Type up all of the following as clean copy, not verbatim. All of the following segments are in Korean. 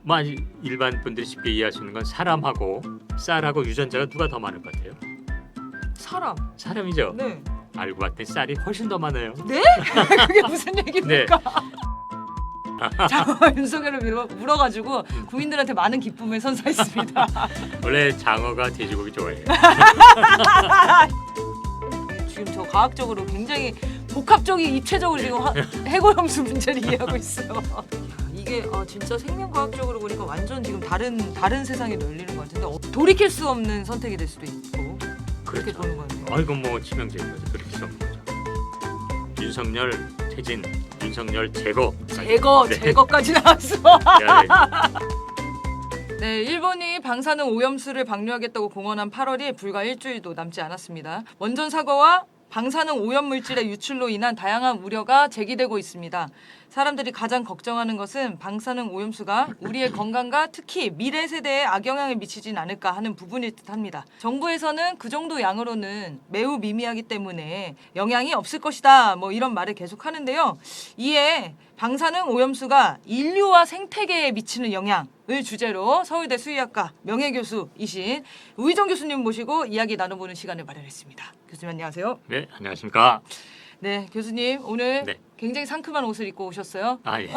뭐 일반 분들이 쉽게 이해할 수 있는 건 사람하고 쌀하고 유전자가 누가 더 많을 것 같아요? 사람. 사람이죠. 네. 알고 봤더니 쌀이 훨씬 더 많아요. 네? 그게 무슨 얘기입니까? 자, 윤석열을 물어가지고 국민들한테 많은 기쁨을 선사했습니다. 원래 장어가 돼지고기 좋아해요. 지금 저 과학적으로 굉장히 복합적인 입체적으로 지금 해고염수 문제를 이해하고 있어요. 이게 진짜 생명과학적으로 보니까 완전 지금 다른 세상에 널리는 것 같은데 돌이킬 수 없는 선택이 될 수도 있고 그렇게 그렇죠. 보는 거네요. 아이고 뭐 치명적인 거죠. 그렇게 없는 거죠. 윤석열 퇴진, 윤석열 제거. 네. 제거까지 나왔어. 네. 네, 일본이 방사능 오염수를 방류하겠다고 공언한 8월이 불과 일주일도 남지 않았습니다. 원전 사고와 방사능 오염 물질의 유출로 인한 다양한 우려가 제기되고 있습니다. 사람들이 가장 걱정하는 것은 방사능 오염수가 우리의 건강과 특히 미래 세대에 악영향을 미치진 않을까 하는 부분일 듯합니다. 정부에서는 그 정도 양으로는 매우 미미하기 때문에 영향이 없을 것이다. 뭐 이런 말을 계속 하는데요. 이에 방사능 오염수가 인류와 생태계에 미치는 영향을 주제로 서울대 수의학과 명예교수이신 우희정 교수님 모시고 이야기 나눠보는 시간을 마련했습니다. 교수님 안녕하세요. 네, 안녕하십니까. 네, 교수님 오늘 네. 굉장히 상큼한 옷을 입고 오셨어요. 아 예.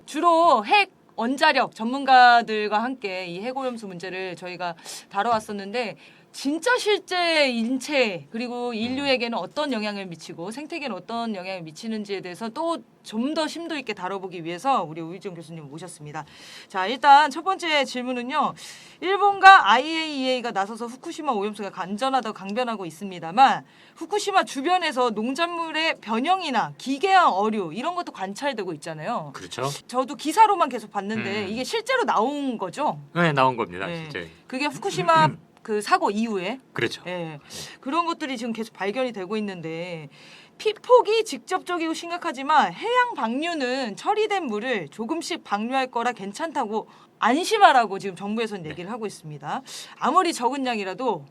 주로 핵 원자력 전문가들과 함께 이 핵오염수 문제를 저희가 다뤄왔었는데 진짜 실제 인체 그리고 인류에게는 어떤 영향을 미치고 생태계는 어떤 영향을 미치는지에 대해서 또 좀 더 심도 있게 다뤄보기 위해서 우리 우희정 교수님 모셨습니다. 자, 일단 첫 번째 질문은요. 일본과 IAEA가 나서서 후쿠시마 오염수가 안전하다고 강변하고 있습니다만 후쿠시마 주변에서 농작물의 변형이나 기계형 어류 이런 것도 관찰되고 있잖아요. 그렇죠. 저도 기사로만 계속 봤는데 이게 실제로 나온 거죠? 네, 나온 겁니다. 네. 진짜. 그게 후쿠시마 그 사고 이후에 그렇죠. 예. 그런 것들이 지금 계속 발견이 되고 있는데 피폭이 직접적이고 심각하지만 해양 방류는 처리된 물을 조금씩 방류할 거라 괜찮다고 안심하라고 지금 정부에서는 얘기를 하고 있습니다. 아무리 적은 양이라도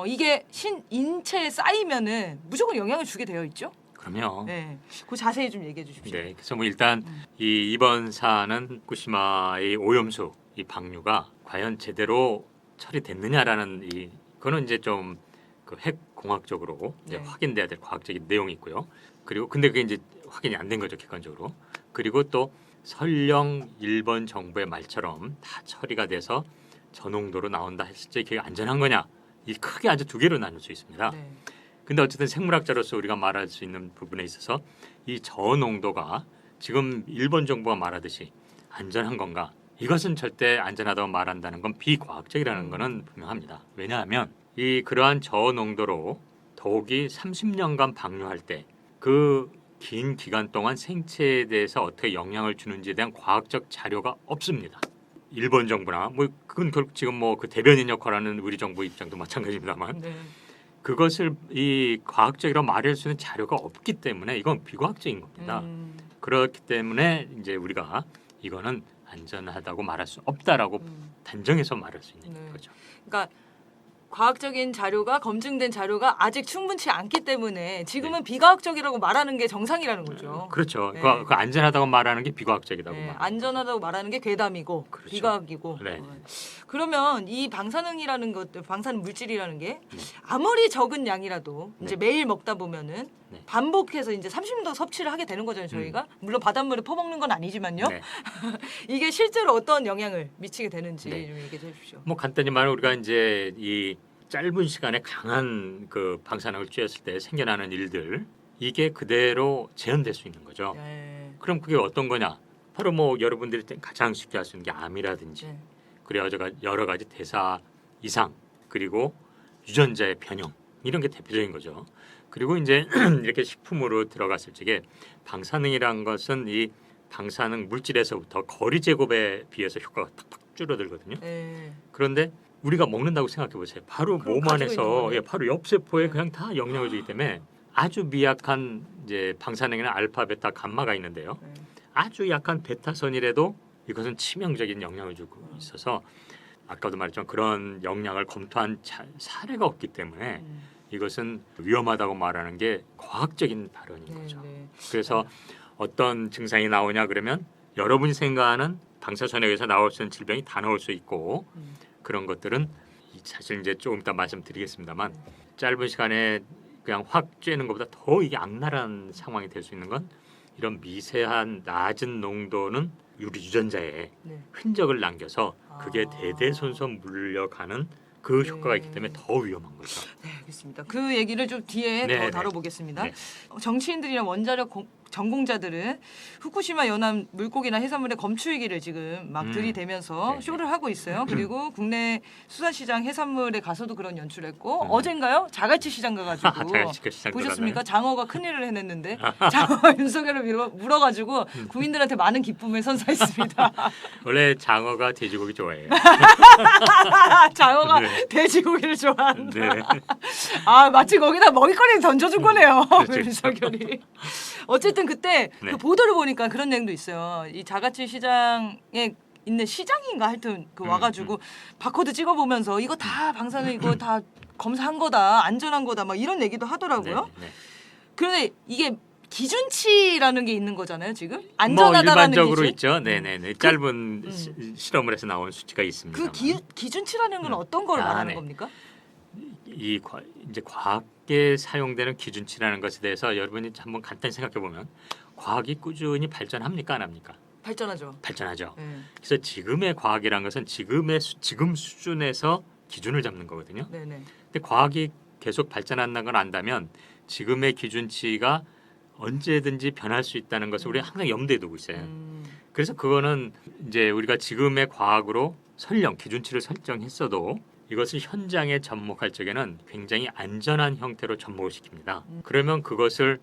이게 인체에 쌓이면은 무조건 영향을 주게 되어 있죠. 그럼요. 네, 그 자세히 좀 얘기해 주십시오. 네, 그래서 뭐 일단 이번 사안은 후쿠시마의 오염수 이 방류가 과연 제대로 처리됐느냐라는 그거는 이제 좀 그 핵 공학적으로 이제 네. 확인돼야 될 과학적인 내용이 있고요. 그리고 근데 그게 이제 확인이 안 된 거죠 객관적으로. 그리고 또 설령 일본 정부의 말처럼 다 처리가 돼서 저농도로 나온다 했을 때 그게 안전한 거냐? 이 크게 아주 두 개로 나눌 수 있습니다. 네. 근데 어쨌든 생물학자로서 우리가 말할 수 있는 부분에 있어서 이 저농도가 지금 일본 정부가 말하듯이 안전한 건가? 이것은 절대 안전하다고 말한다는 건 비과학적이라는 것은 분명합니다. 왜냐하면 그러한 저농도로 더욱이 30년간 방류할 때 그 긴 기간 동안 생체에 대해서 어떻게 영향을 주는지에 대한 과학적 자료가 없습니다. 일본 정부나 뭐 그건 결국 지금 뭐 그 대변인 역할하는 우리 정부 입장도 마찬가지입니다만 네. 그것을 이 과학적이라고 말할 수 있는 자료가 없기 때문에 이건 비과학적인 겁니다. 그렇기 때문에 이제 우리가 이거는 안전하다고 말할 수 없다라고 단정해서 말할 수 있는 네. 거죠. 그러니까 과학적인 자료가 검증된 자료가 아직 충분치 않기 때문에 지금은 비과학적이라고 말하는 게 정상이라는 거죠. 그렇죠. 네. 그 안전하다고 말하는 게 비과학적이라고 네, 말합니다. 안전하다고 말하는 게 괴담이고 그렇죠. 비과학이고. 네. 그러면 이 방사능이라는 것, 방사능 물질이라는 게 아무리 적은 양이라도 이제 매일 먹다 보면은 네. 반복해서 이제 30도 섭취를 하게 되는 거잖아요, 저희가. 물론 바닷물을 퍼먹는 건 아니지만요. 네. 이게 실제로 어떤 영향을 미치게 되는지 네. 좀 얘기해 주십시오. 뭐 간단히 말하면 우리가 이제 이 짧은 시간에 강한 그 방사능을 쬐었을 때 생겨나는 일들 이게 그대로 재현될 수 있는 거죠. 네. 그럼 그게 어떤 거냐? 바로 뭐 여러분들이 가장 쉽게 할 수 있는 게 암이라든지 네. 그리고 여러 가지 대사 이상 그리고 유전자의 변형 이런 게 대표적인 거죠. 그리고 이제 이렇게 식품으로 들어갔을 적에 방사능이란 것은 이 방사능 물질에서부터 거리 제곱에 비해서 효과가 탁탁 줄어들거든요. 네. 그런데 우리가 먹는다고 생각해 보세요. 바로 그럼 몸 가지고 있는 안에서 거네. 바로 옆 세포에 네. 그냥 다 영향을 주기 때문에 아주 미약한 이제 방사능이나 알파, 베타, 감마가 있는데요. 네. 아주 약한 베타선이라도 이것은 치명적인 영향을 주고 있어서 아까도 말했지만 그런 영향을 검토한 사례가 없기 때문에 이것은 위험하다고 말하는 게 과학적인 발언인 거죠. 네. 그래서 어떤 증상이 나오냐 그러면 여러분이 생각하는 방사선에서 나올 수 있는 질병이 다 나올 수 있고 그런 것들은 사실 이제 조금 이따 말씀드리겠습니다만 짧은 시간에 그냥 확 쬐는 것보다 더 이게 악랄한 상황이 될 수 있는 건 이런 미세한 낮은 농도는 유전자에 네. 흔적을 남겨서 그게 아. 대대손손 물려가는 그 효과가 있기 때문에 더 위험한 거죠. 네, 알겠습니다. 그 얘기를 좀 뒤에 네, 더 네. 다뤄보겠습니다. 네. 정치인들이나 원자력 전공자들은 후쿠시마 연안 물고기나 해산물의 검출기를 지금 막 들이대면서 네, 쇼를 하고 있어요. 그리고 국내 수산시장 해산물에 가서도 그런 연출했고 음. 어젠가요? 자갈치 시장 가가지고 자갈치가 시장 보셨습니까? 들어가나요? 장어가 큰일을 해냈는데 장어 윤석열을 물어가지고 국민들한테 많은 기쁨을 선사했습니다. 원래 장어가 돼지고기 좋아해요. 장어가 네. 돼지고기를 좋아한다. 네. 아 마치 거기다 먹이거리를 던져준 거네요. 그렇죠. 윤석열이. 어쨌든 그때 네. 그 보도를 보니까 그런 내용도 있어요. 이 자갈치 시장에 있는 시장인가 하여튼 그 와가지고 바코드 찍어보면서 이거 다 방사능 이거 다 검사한 거다 안전한 거다 막 이런 얘기도 하더라고요. 네, 네. 그런데 이게 기준치라는 게 있는 거잖아요 지금 뭐 안전하다라는 일반적으로 기준. 있죠. 네네네. 짧은 실험을 해서 나온 수치가 있습니다. 그 기준치라는 건 어떤 걸 말하는 네. 겁니까? 이제 과학에 사용되는 기준치라는 것에 대해서 여러분이 한번 간단히 생각해 보면 과학이 꾸준히 발전합니까 안 합니까? 발전하죠. 발전하죠. 네. 그래서 지금의 과학이라는 것은 지금 수준에서 기준을 잡는 거거든요. 네네. 근데 과학이 계속 발전한다는 걸 안다면 지금의 기준치가 언제든지 변할 수 있다는 것을 우리가 항상 염두에 두고 있어요. 그래서 그거는 이제 우리가 지금의 과학으로 설령 기준치를 설정했어도 이것을 현장에 접목할 적에는 굉장히 안전한 형태로 접목을 시킵니다. 그러면 그것을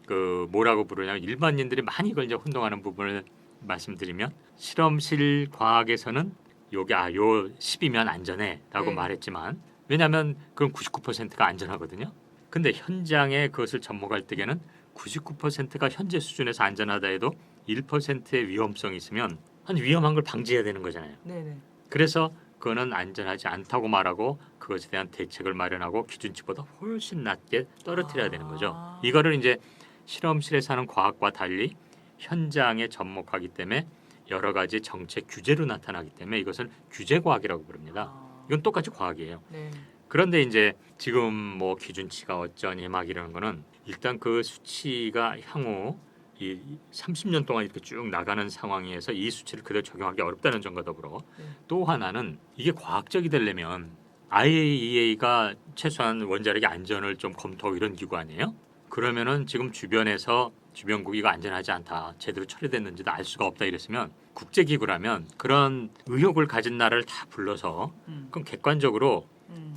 그 뭐라고 부르냐면 일반인들이 많이 이걸 이제 혼동하는 부분을 말씀드리면 실험실 과학에서는 요게 요 10이면 안전해라고 네. 말했지만 왜냐하면 그럼 99%가 안전하거든요. 근데 현장에 그것을 접목할 때에는 99%가 현재 수준에서 안전하다 해도 1%의 위험성이 있으면 한 위험한 걸 방지해야 되는 거잖아요. 네네. 그래서 그거는 안전하지 않다고 말하고 그것에 대한 대책을 마련하고 기준치보다 훨씬 낮게 떨어뜨려야 되는 거죠. 이거를 이제 실험실에서 하는 과학과 달리 현장에 접목하기 때문에 여러 가지 정책 규제로 나타나기 때문에 이것은 규제 과학이라고 부릅니다. 이건 똑같이 과학이에요. 네. 그런데 이제 지금 뭐 기준치가 어쩌니 막 이러는 거는 일단 그 수치가 향후 이 30년 동안 이렇게 쭉 나가는 상황에서 이 수치를 그대로 적용하기 어렵다는 점과 더불어 또 하나는 이게 과학적이 되려면 IAEA가 최소한 원자력의 안전을 좀 검토하고 이런 기구 아니에요? 그러면은 지금 주변에서 주변국이가 안전하지 않다, 제대로 처리됐는지도 알 수가 없다 이랬으면 국제기구라면 그런 의혹을 가진 나라를 다 불러서 그럼 객관적으로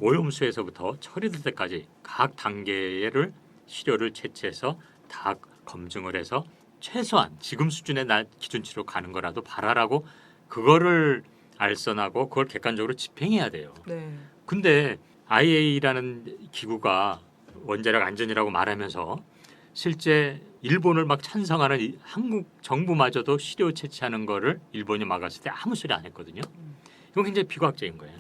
오염수에서부터 처리될 때까지 각 단계를 시료를 채취해서 다 검증을 해서 최소한 지금 수준의 기준치로 가는 거라도 바라라고 그거를 알선하고 그걸 객관적으로 집행해야 돼요. 네. 근데 IAEA라는 기구가 원자력 안전이라고 말하면서 실제 일본을 막 찬성하는 한국 정부마저도 시료 채취하는 거를 일본이 막았을 때 아무 소리 안 했거든요. 이건 굉장히 비과학적인 거예요.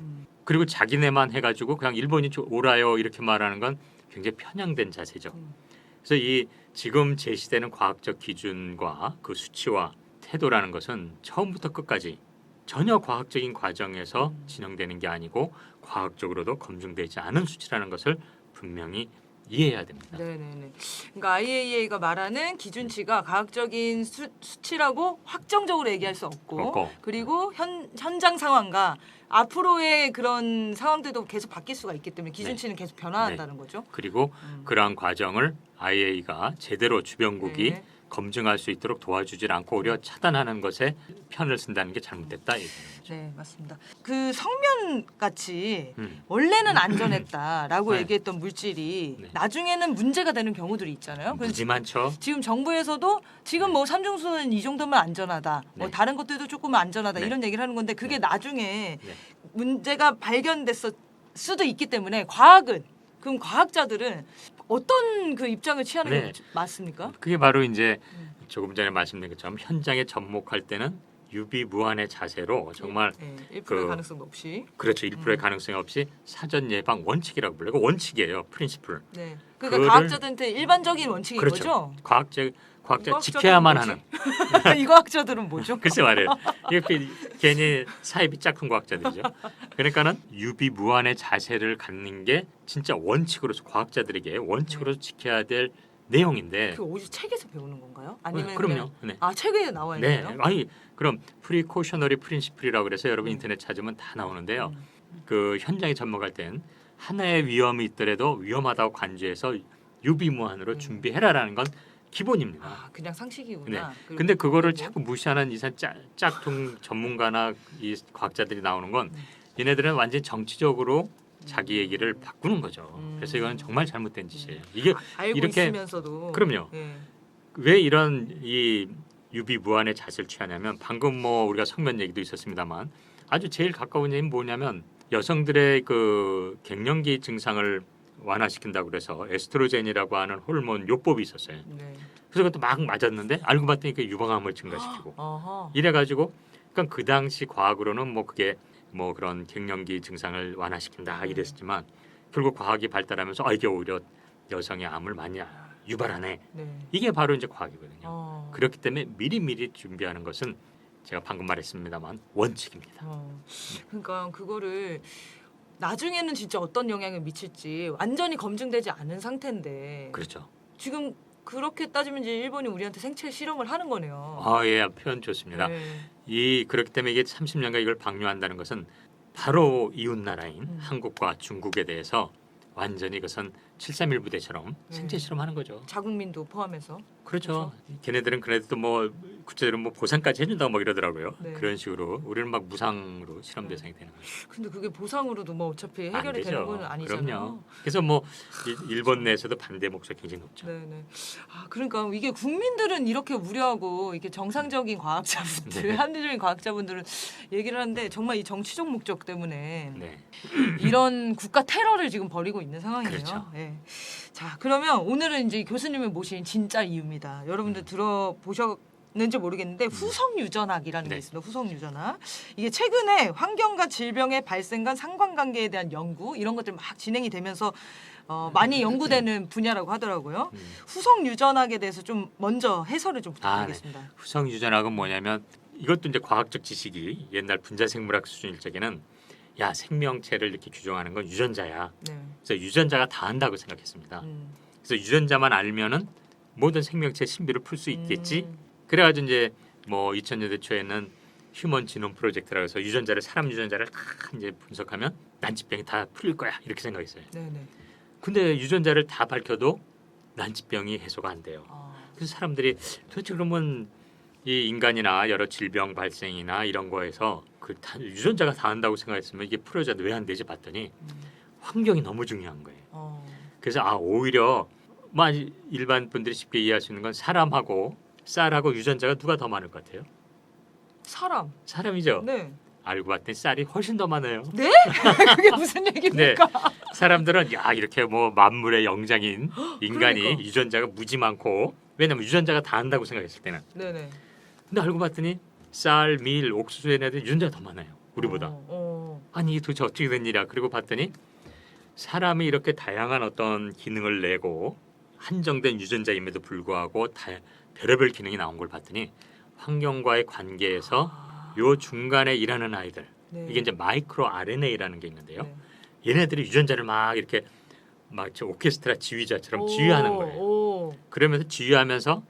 그리고 자기네만 해가지고 그냥 일본이 옳아요 이렇게 말하는 건 굉장히 편향된 자세죠. 그래서 이 지금 제시되는 과학적 기준과 그 수치와 태도라는 것은 처음부터 끝까지 전혀 과학적인 과정에서 진행되는 게 아니고 과학적으로도 검증되지 않은 수치라는 것을 분명히 이해해야 됩니다. 네네네. 그러니까 IAEA가 말하는 기준치가 과학적인 수치라고 확정적으로 얘기할 수 없고 그리고 현장 상황과 앞으로의 그런 상황들도 계속 바뀔 수가 있기 때문에 기준치는 계속 변화한다는 거죠. 그리고 그러한 과정을 IAEA가 제대로 주변국이 네. 검증할 수 있도록 도와주질 않고 오히려 차단하는 것에 편을 쓴다는 게 잘못됐다. 네, 맞습니다. 그 성면 같이 음. 원래는 안전했다라고 네. 얘기했던 물질이 네. 나중에는 문제가 되는 경우들이 있잖아요. 그래서 무지 많죠. 지금 정부에서도 지금 뭐 삼중수는 이 정도면 안전하다, 뭐 네. 다른 것들도 조금 안전하다 네. 이런 얘기를 하는 건데 그게 나중에 네. 문제가 발견됐을 수도 있기 때문에 그럼 과학자들은 어떤 그 입장을 취하는 네. 게 맞습니까? 그게 바로 이제 조금 전에 말씀드린 것처럼 현장에 접목할 때는 유비무환의 자세로 정말 1%의 그- 가능성 없이. 그렇죠. 1%의 가능성이 없이 사전 예방 원칙이라고 불러요. 원칙이에요. 프린시플. 네. 그러니까 그거를- 과학자들한테 일반적인 원칙인 그렇죠. 거죠. 과학자 과학자들은 지켜야만 뭐지? 하는. 이 과학자들은 뭐죠? 글쎄 말이에요. 이게 괜히 사입이 짝퉁 과학자들이죠. 그러니까는 유비무환의 자세를 갖는 게 진짜 원칙으로서 과학자들에게 원칙으로 지켜야 될 내용인데. 그 어디서 책에서 배우는 건가요? 아니면 그럼요. 그냥- 네. 책에 나와 네. 있나요? 아니 그럼 프리코셔너리 프린시플이라고 그래서 여러분 음. 인터넷 찾으면 다 나오는데요. 음. 그 현장에 접목할 땐 하나의 위험이 있더라도 위험하다고 간주해서 유비무환으로 준비해라라는 건 기본입니다. 아, 그냥 상식이구나. 그리고 근데 그거를 그리고- 자꾸 무시하는 이상 짝퉁 전문가나 이 과학자들이 나오는 건 음. 얘네들은 완전 히 정치적으로 자기 얘기를 바꾸는 거죠. 그래서 이거는 정말 잘못된 짓이에요. 이게 알고 이렇게- 있으면서도 그럼요. 예. 왜 이런 이 유비무환의 자세를 취하냐면 방금 뭐 우리가 성면 얘기도 있었습니다만 아주 제일 가까운 얘기는 뭐냐면 여성들의 그 갱년기 증상을 완화시킨다고 그래서 에스트로겐이라고 하는 호르몬 요법이 있었어요. 네. 그래서 그것도 막 맞았는데 알고 봤더니 그 유방암을 증가시키고 어허. 이래가지고 그러니까 그 당시 과학으로는 뭐 그게 뭐 그런 갱년기 증상을 완화시킨다 이랬지만 결국 과학이 발달하면서 이게 오히려 여성의 암을 많이 유발하네. 네. 이게 바로 이제 과학이거든요. 어. 그렇기 때문에 미리미리 준비하는 것은 제가 방금 말했습니다만 원칙입니다. 그러니까 그거를 나중에는 진짜 어떤 영향을 미칠지 완전히 검증되지 않은 상태인데 그렇죠. 지금 그렇게 따지면 이제 일본이 우리한테 생체 실험을 하는 거네요. 예, 표현 좋습니다. 네. 이 그렇기 때문에 이게 30년간 이걸 방류한다는 것은 바로 이웃 나라인 한국과 중국에 대해서 완전히 이것은 7.3 부대처럼 생체 실험하는 거죠. 자국민도 포함해서. 그렇죠. 걔네들은 그래도 뭐 구체적으로 뭐 보상까지 해준다고 막 이러더라고요. 네. 그런 식으로 우리는 막 무상으로 실험 대상이 되는 거죠. 근데 그게 보상으로도 뭐 어차피 안 해결이 되죠. 되는 건 아니잖아요. 그럼요. 그래서 뭐 일본 내에서도 반대 목소리 굉장히 높죠. 네네. 아 그러니까 이게 국민들은 이렇게 우려하고 이게 정상적인 과학자분들, 네. 합리적인 과학자분들은 얘기를 하는데 정말 이 정치적 목적 때문에 네. 이런 국가 테러를 지금 벌이고 있는 상황이에요. 그렇죠. 예. 자 그러면 오늘은 이제 교수님을 모신 진짜 이유입니다. 여러분들 들어보셨는지 모르겠는데 후성 유전학이라는 게 네. 있습니다. 후성 유전학. 이게 최근에 환경과 질병의 발생 간 상관관계에 대한 연구 이런 것들 막 진행이 되면서 많이 연구되는 분야라고 하더라고요. 후성 유전학에 대해서 좀 먼저 해설을 좀 부탁드리겠습니다. 후성 유전학은 뭐냐면 이것도 이제 과학적 지식이 옛날 분자생물학 수준일 적에는 야 생명체를 이렇게 규정하는 건 유전자야. 네. 그래서 유전자가 다 안다고 생각했습니다. 음. 그래서 유전자만 알면은 모든 생명체의 신비를 풀 수 있겠지. 음. 그래가지고 이제 뭐 2000년대 초에는 휴먼 지놈 프로젝트라고 해서 유전자를 사람 유전자를 다 이제 분석하면 난치병이 다 풀릴 거야 이렇게 생각했어요. 네네. 근데 유전자를 다 밝혀도 난치병이 해소가 안 돼요. 아, 그래서 사람들이 도대체 그러면 이 인간이나 여러 질병 발생이나 이런 거에서 그 유전자가 다 한다고 생각했으면 이게 풀어져도 왜 안 되지 봤더니 환경이 너무 중요한 거예요. 그래서 오히려 뭐 일반 분들이 쉽게 이해할 수 있는 건 사람하고 쌀하고 유전자가 누가 더 많을 것 같아요? 사람. 사람이죠. 네. 알고 봤더니 쌀이 훨씬 더 많아요. 네? 그게 무슨 네. 얘기입니까? 사람들은 야 이렇게 뭐 만물의 영장인 인간이 그러니까. 유전자가 무지 많고 왜냐면 유전자가 다 한다고 생각했을 때는 네네. 근데 알고 봤더니 쌀, 밀, 옥수수 얘네들 유전자가 더 많아요. 우리보다. 아니 이게 도대체 어떻게 된 일이야? 그리고 봤더니 사람이 이렇게 다양한 어떤 기능을 내고 한정된 유전자임에도 불구하고 별의별 기능이 나온 걸 봤더니 환경과의 관계에서 요 중간에 일하는 아이들 네. 이게 이제 마이크로 RNA라는 게 있는데요. 네. 얘네들이 유전자를 막 이렇게 막 오케스트라 지휘자처럼 지휘하는 거예요. 오. 그러면서 지휘하면서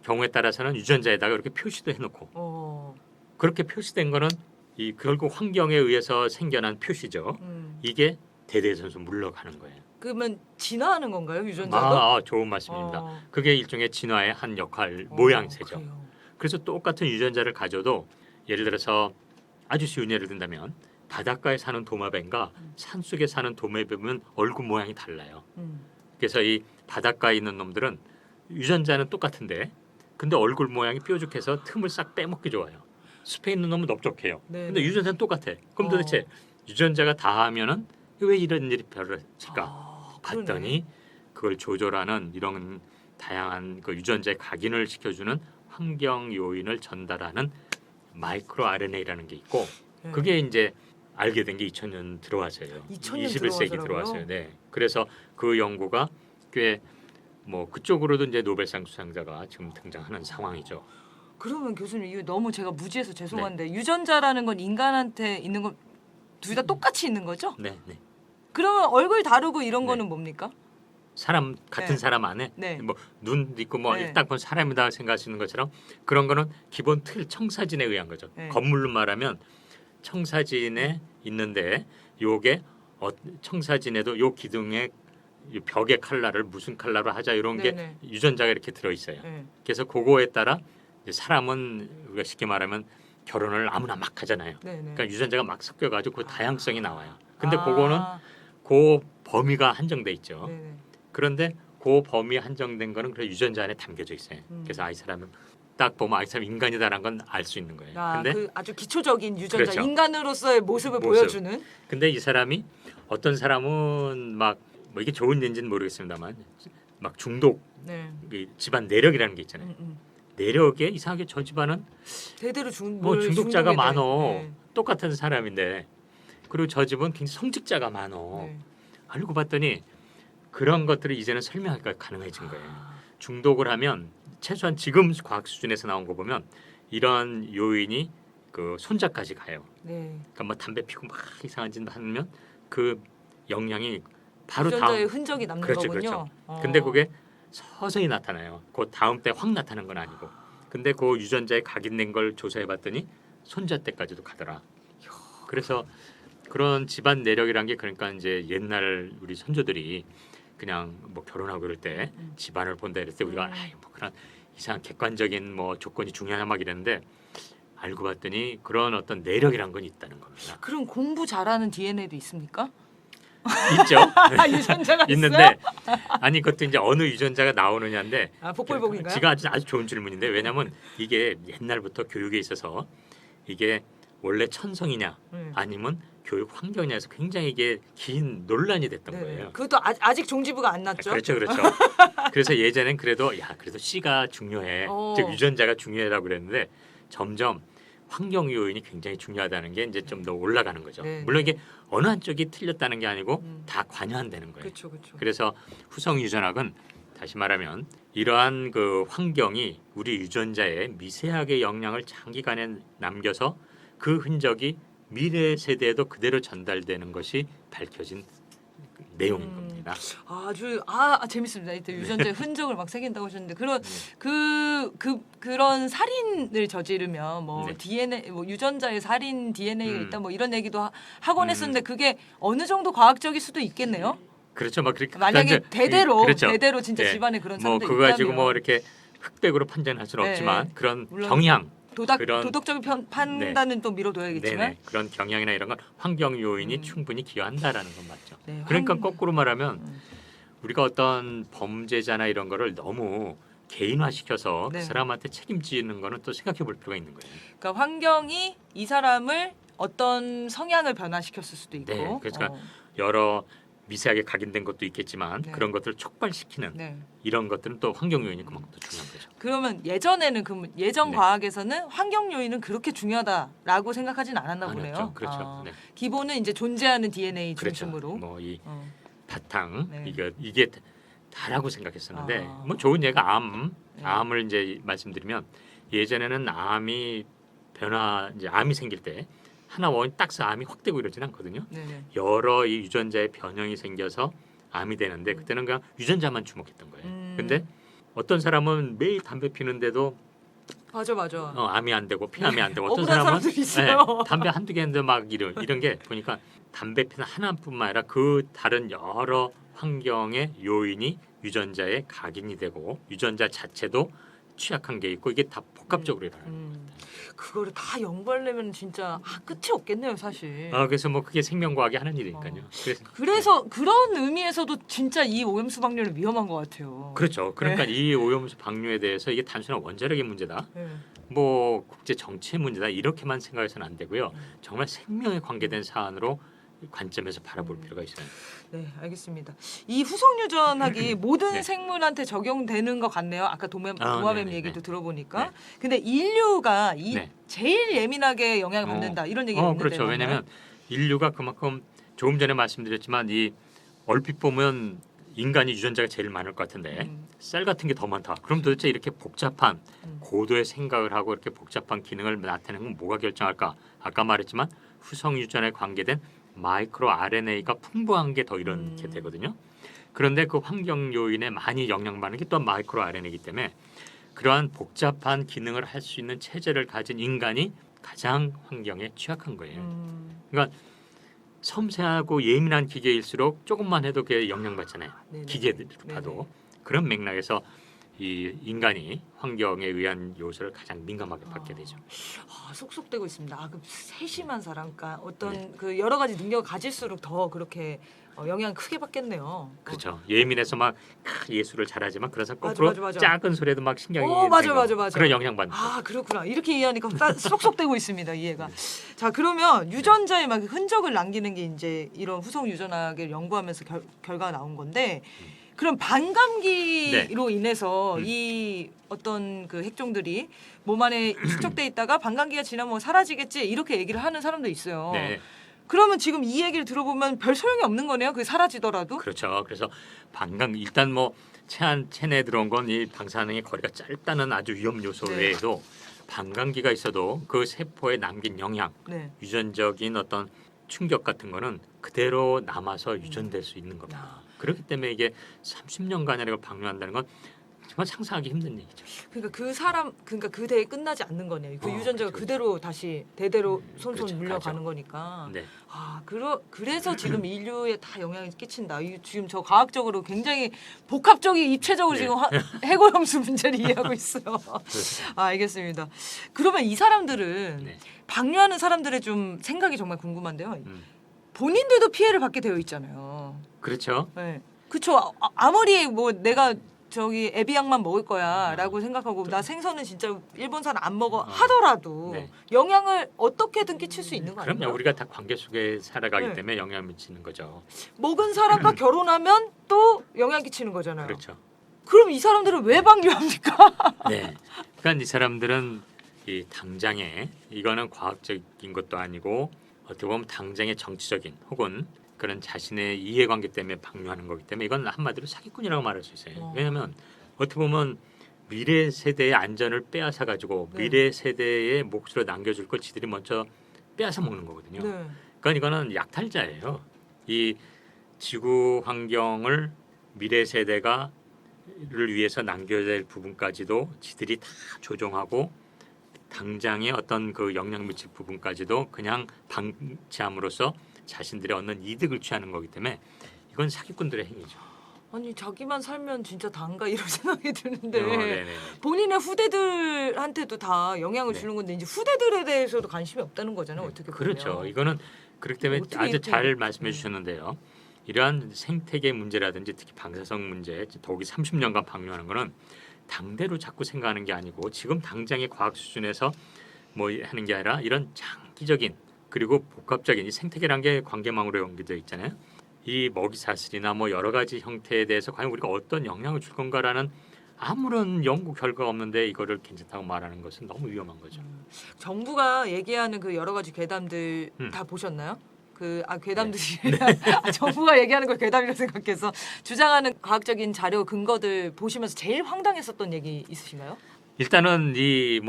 경우에 따라서는 유전자에다가 이렇게 표시도 해놓고 그렇게 표시된 거는 이 결국 환경에 의해서 생겨난 표시죠. 이게 대대손손 물러가는 거예요. 그러면 진화하는 건가요, 유전자도? 좋은 말씀입니다. 그게 일종의 진화의 한 역할 모양새죠. 그래요. 그래서 똑같은 유전자를 가져도 예를 들어서 아주 쉬운 예를 든다면 바닷가에 사는 도마뱀과 산속에 사는 도마뱀은 얼굴 모양이 달라요. 그래서 이 바닷가에 있는 놈들은 유전자는 똑같은데 근데 얼굴 모양이 뾰족해서 틈을 싹 빼먹기 좋아요. 숲에 있는 놈은 넓적해요. 네. 근데 유전자는 똑같아. 그럼 도대체 유전자가 다 하면은 왜 이런 일이 벌어질까? 봤더니 그걸 조절하는 이런 다양한 그 유전자의 각인을 시켜주는 환경 요인을 전달하는 마이크로 RNA라는 게 있고 네. 그게 이제 알게 된 게 2000년 들어와서요. 2000년 21세기 들어와서라고요? 들어왔어요. 네. 그래서 그 연구가 꽤 뭐 그쪽으로도 이제 노벨상 수상자가 지금 등장하는 상황이죠. 그러면 교수님 이거 너무 제가 무지해서 죄송한데 네. 유전자라는 건 인간한테 있는 건 둘 다 똑같이 있는 거죠? 네, 네. 그러면 얼굴 다르고 이런 네. 거는 뭡니까? 사람 같은 네. 사람 안에 네. 뭐 눈 있고 뭐 네. 딱 보면 사람이다 생각하시는 것처럼 그런 거는 기본 틀 청사진에 의한 거죠. 네. 건물로 말하면 청사진에 있는데 요게 청사진에도 요 기둥에 이 벽의 컬러를 무슨 컬러로 하자 이런 게 네네. 유전자가 이렇게 들어 있어요. 네. 그래서 그거에 따라 이제 사람은 우리가 쉽게 말하면 결혼을 아무나 막 하잖아요. 네네. 그러니까 유전자가 막 섞여가지고 그 다양성이 나와요. 근데 아. 그거는 그 범위가 한정돼 있죠. 네네. 그런데 그 범위 한정된 거는 그 유전자 안에 담겨져 있어요. 그래서 아이 사람은 딱 보면 아이 사람 인간이다라는 건 알 수 있는 거예요. 아, 근데 그 아주 기초적인 유전자 그렇죠. 인간으로서의 모습을 모습. 보여주는. 근데 이 사람이 어떤 사람은 막 뭐 이게 좋은 얘기인지는 모르겠습니다만 막 중독 네. 이 집안 내력이라는 게 있잖아요. 내력에 이상하게 저 집안은 대대로 뭐 중독자가 많어. 네. 똑같은 사람인데 그리고 저 집은 굉장히 성직자가 많어. 네. 알고 봤더니 그런 것들을 이제는 설명하기가 가능해진 거예요. 아. 중독을 하면 최소한 지금 과학 수준에서 나온 거 보면 이런 요인이 그 손자까지 가요. 네. 그러니까 뭐 담배 피고 막 이상한 짓 하면 그 영향이 바로 유전자의 다음. 흔적이 남는 그렇죠, 거군요. 그렇죠. 근데 그게 서서히 나타나요. 그 다음 때 확 나타나는 건 아니고. 근데 그 유전자에 각인된 걸 조사해 봤더니 손자 때까지도 가더라. 그래서 그런 집안 내력이란 게 그러니까 이제 옛날 우리 선조들이 그냥 뭐 결혼하고 그럴 때 집안을 본다 이럴 때 우리가 아이 뭐 그런 이상한 객관적인 뭐 조건이 중요하냐 막 이랬는데 알고 봤더니 그런 어떤 내력이란 건 있다는 겁니다. 그럼 공부 잘하는 DNA도 있습니까? 있죠. 유전자가 있는데 아니 그것도 이제 어느 유전자가 나오느냐인데 아, 복불복인가요? 지가 아주 좋은 질문인데 왜냐하면 이게 옛날부터 교육에 있어서 이게 원래 천성이냐 네. 아니면 교육 환경이냐에서 굉장히 이게 긴 논란이 됐던 네네. 거예요. 그것도 아직 종지부가 안 났죠? 그렇죠, 그렇죠. 그래서 예전엔 그래도 그래도 C가 중요해, 즉 유전자가 중요해라고 그랬는데 점점 환경 요인이 굉장히 중요하다는 게 이제 좀 더 올라가는 거죠. 네, 물론 네. 이게 어느 한쪽이 틀렸다는 게 아니고 다 관여한다는 거예요. 그렇죠, 그렇죠. 그래서 후성 유전학은 다시 말하면 이러한 그 환경이 우리 유전자에 미세하게 영향을 장기간에 남겨서 그 흔적이 미래 세대에도 그대로 전달되는 것이 밝혀진 내용인 겁니다. 아주 재밌습니다. 이때 네. 유전자의 흔적을 막 새긴다고 하셨는데 그런 살인을 저지르면 뭐 네. DNA 뭐 유전자에 살인 DNA가 있다 뭐 이런 얘기도 하곤 음. 했었는데 그게 어느 정도 과학적일 수도 있겠네요. 그렇죠, 막 그렇게 만약에 대대로 그렇죠. 대대로 진짜 예. 집안에 그런 뭐 사람들이 그거 가지고 있다면 뭐 이렇게 흑백으로 판단할 수는 네, 없지만 네. 그런 물론 경향, 도덕적인 판단은 또 미뤄둬야겠지만 네네, 그런 경향이나 이런 건 환경 요인이 충분히 기여한다라는 건 맞죠. 네, 그러니까 거꾸로 말하면 우리가 어떤 범죄자나 이런 거를 너무 개인화시켜서 네. 그 사람한테 책임지는 거는 또 생각해 볼 필요가 있는 거예요. 그러니까 환경이 이 사람을 어떤 성향을 변화시켰을 수도 있고 네, 그러니까 여러 미세하게 각인된 것도 있겠지만 네. 그런 것들을 촉발시키는 네. 이런 것들은 또 환경 요인이 그만큼 더 중요한 거죠. 그러면 예전에는 예전 네. 과학에서는 환경 요인은 그렇게 중요하다라고 생각하진 않았나 보네요. 아니었죠. 그렇죠. 네. 기본은 이제 존재하는 DNA 그렇죠. 중심으로. 뭐 이 어. 바탕 네. 이게 다라고 생각했었는데 아. 뭐 좋은 예가 네. 암을 이제 말씀드리면 예전에는 암이 생길 때 하나 원인 딱서 암이 확 되고 이러진 않거든요. 네네. 여러 이 유전자의 변형이 생겨서 암이 되는데 그때는 그냥 유전자만 주목했던 거예요. 근데 어떤 사람은 매일 담배 피는데도 맞아. 암이 안 되고 폐암이 안 되고 어떤 억울한 사람은 사람들이 있어요. 담배 한두 개 했는데 막 이런 게 보니까 담배 피는 하나뿐만 아니라 그 다른 여러 환경의 요인이 유전자에 각인이 되고 유전자 자체도 취약한 게 있고 이게 다 복합적으로 일어나는 겁니다. 그거를 다 연구하려면 진짜 끝이 없겠네요, 사실. 그래서 뭐 그게 생명과학이 하는 일이니까요. 그래서 그런 의미에서도 진짜 이 오염수 방류는 위험한 것 같아요. 그렇죠. 그러니까 이 오염수 방류에 대해서 이게 단순한 원자력의 문제다. 네. 뭐 국제 정치의 문제다 이렇게만 생각해서는 안 되고요. 정말 생명에 관계된 사안으로 관점에서 바라볼 필요가 있어요. 네, 알겠습니다. 이 후속 유전학이 모든 네. 생물한테 적용되는 것 같네요. 아까 도마뱀 네네, 얘기도 네. 들어보니까. 네. 근데 인류가 네. 제일 예민하게 영향을 받는다 이런 얘기가 있는데 그렇죠. 왜냐하면 인류가 그만큼 조금 전에 말씀드렸지만 이 얼핏 보면 인간이 유전자가 제일 많을 것 같은데 셀 같은 게 더 많다. 그럼 도대체 이렇게 복잡한 고도의 생각을 하고 이렇게 복잡한 기능을 나타내는 건 뭐가 결정할까? 아까 말했지만 후성 유전에 관계된 마이크로 RNA가 풍부한 게 더 이렇게 되거든요. 그런데 그 환경 요인에 많이 영향받는 게 또 마이크로 RNA이기 때문에 그러한 복잡한 기능을 할 수 있는 체제를 가진 인간이 가장 환경에 취약한 거예요. 그러니까 섬세하고 예민한 기계일수록 조금만 해도 그게 영향받잖아요. 네네. 기계들 봐도 네네. 그런 맥락에서 이 인간이 환경에 의한 요소를 가장 민감하게 받게 되죠. 속속되고 있습니다. 그 세심한 사람, 그러니까 어떤 그 여러 가지 능력을 가질수록 더 그렇게 영향 크게 받겠네요. 그렇죠. 예민해서 막 예술을 잘하지만 그래서 맞아, 거꾸로 맞아. 작은 소리에도 막 신경이 맞아. 그런 영향받는 거죠. 그렇구나. 이렇게 이해하니까 쏙쏙되고 있습니다. 이해가. 자, 그러면 유전자에 막 흔적을 남기는 게 이제 이런 후속 유전학을 연구하면서 결과가 나온 건데 그럼 반감기로 인해서 이 어떤 그 핵종들이 몸 안에 축적돼 있다가 반감기가 지나면 사라지겠지 이렇게 얘기를 하는 사람도 있어요. 네. 그러면 지금 이 얘기를 들어보면 별 소용이 없는 거네요. 그게 사라지더라도. 그렇죠. 그래서 일단 뭐 체내에 들어온 건 이 방사능의 거리가 짧다는 아주 위험 요소 네. 외에도 반감기가 있어도 그 세포에 남긴 영향, 네. 유전적인 어떤 충격 같은 거는 그대로 남아서 유전될 수 있는 겁니다. 그렇기 때문에 이게 30년간이나 이걸 방류한다는 건 정말 상상하기 힘든 얘기죠. 그러니까 그 대에 끝나지 않는 거네요. 그 유전자가 그렇죠. 그대로 다시 대대로 손손 그렇죠. 물려가는 가죠. 거니까. 네. 그래서 지금 인류에 다 영향을 끼친다. 지금 저 과학적으로 굉장히 복합적인 입체적으로 네. 지금 해고염수 문제를 이해하고 있어요. 알겠습니다. 그러면 이 사람들은 네. 방류하는 사람들의 좀 생각이 정말 궁금한데요. 음. 본인들도 피해를 받게 되어 있잖아요. 그렇죠. 네. 그쵸. 아무리 뭐 내가 저기 에비약만 먹을 거야라고 생각하고 나 생선은 진짜 일본산 안 먹어 하더라도 네. 영향을 어떻게든 끼칠 수 있는 거 아니에요? 그럼요. 우리가 다 관계 속에 살아가기 네. 때문에 영향을 미치는 거죠. 먹은 사람과 결혼하면 또 영향 끼치는 거잖아요. 그렇죠. 그럼 이 사람들은 왜 방류합니까? 네. 그러니까 이 사람들은 이 당장에 이거는 과학적인 것도 아니고 어떻게 보면 당장의 정치적인 혹은 그런 자신의 이해관계 때문에 방류하는 거기 때문에 이건 한마디로 사기꾼이라고 말할 수 있어요. 왜냐하면 어떻게 보면 미래 세대의 안전을 빼앗아 가지고 네. 미래 세대의 몫으로 남겨줄 걸 지들이 먼저 빼앗아 먹는 거거든요. 네. 그러니까 이거는 약탈자예요. 이 지구 환경을 미래 세대가 를 위해서 남겨야 될 부분까지도 지들이 다 조종하고 당장의 어떤 그 영향 미칠 부분까지도 그냥 방치함으로써 자신들이 얻는 이득을 취하는 거기 때문에 이건 사기꾼들의 행위죠. 아니 자기만 살면 진짜 다인가 이런 생각이 드는데 네네. 본인의 후대들한테도 다 영향을 네. 주는 건데 이제 후대들에 대해서도 관심이 없다는 거잖아요. 어떻게 보면. 그렇죠. 이거는 그렇기 때문에 어떻게 아주 이렇게- 잘 말씀해 주셨는데요. 이러한 생태계 문제라든지 특히 방사성 문제, 더욱이 30년간 방류하는 거는 당대로 자꾸 생각하는 게 아니고 지금 당장의 과학 수준에서 뭐 하는 게 아니라 이런 장기적인 그리고 복합적인 이 생태계라는 게 관계망으로 연결되어 있잖아요. 이 먹이 사슬이나 뭐 여러 가지 형태에 대해서 과연 우리가 어떤 영향을 줄 건가라는 아무런 연구 결과가 없는데 이거를 괜찮다고 말하는 것은 너무 위험한 거죠. 정부가 얘기하는 그 여러 가지 괴담들 다 보셨나요? 괴담들이 정부가 얘기하는 걸 괴담이라고 생각해서 주장하는 과학적인 자료 근거들 보시면서 제일 황당했었던 얘기 있으신가요? 일단은 이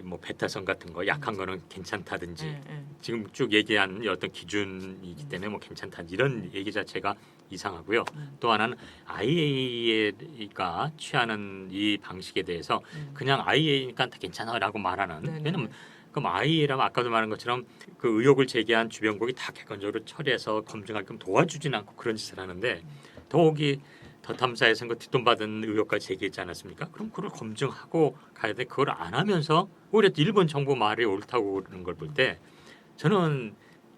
뭐 베타성 같은 거 약한 거는 괜찮다든지 네. 지금 쭉 얘기한 어떤 기준이기 때문에 뭐 괜찮다 이런 얘기 자체가 이상하고요. 또 하나는 IAEA가 취하는 이 방식에 대해서 그냥 IAEA니까 다 괜찮아라고 말하는 네네. 왜냐면 그럼 IAEA라면 아까도 말한 것처럼 그 의혹을 제기한 주변국이 다 객관적으로 처리해서 검증할 겸 도와주진 않고 그런 짓을 하는데 더욱이 더 탐사에서 그 뒷돈 받은 의혹까지 제기했지 않았습니까? 그럼 그걸 검증하고 가야 돼. 그걸 안 하면서 오히려 일본 정부 말이 옳다고 그러는 걸 볼 때 저는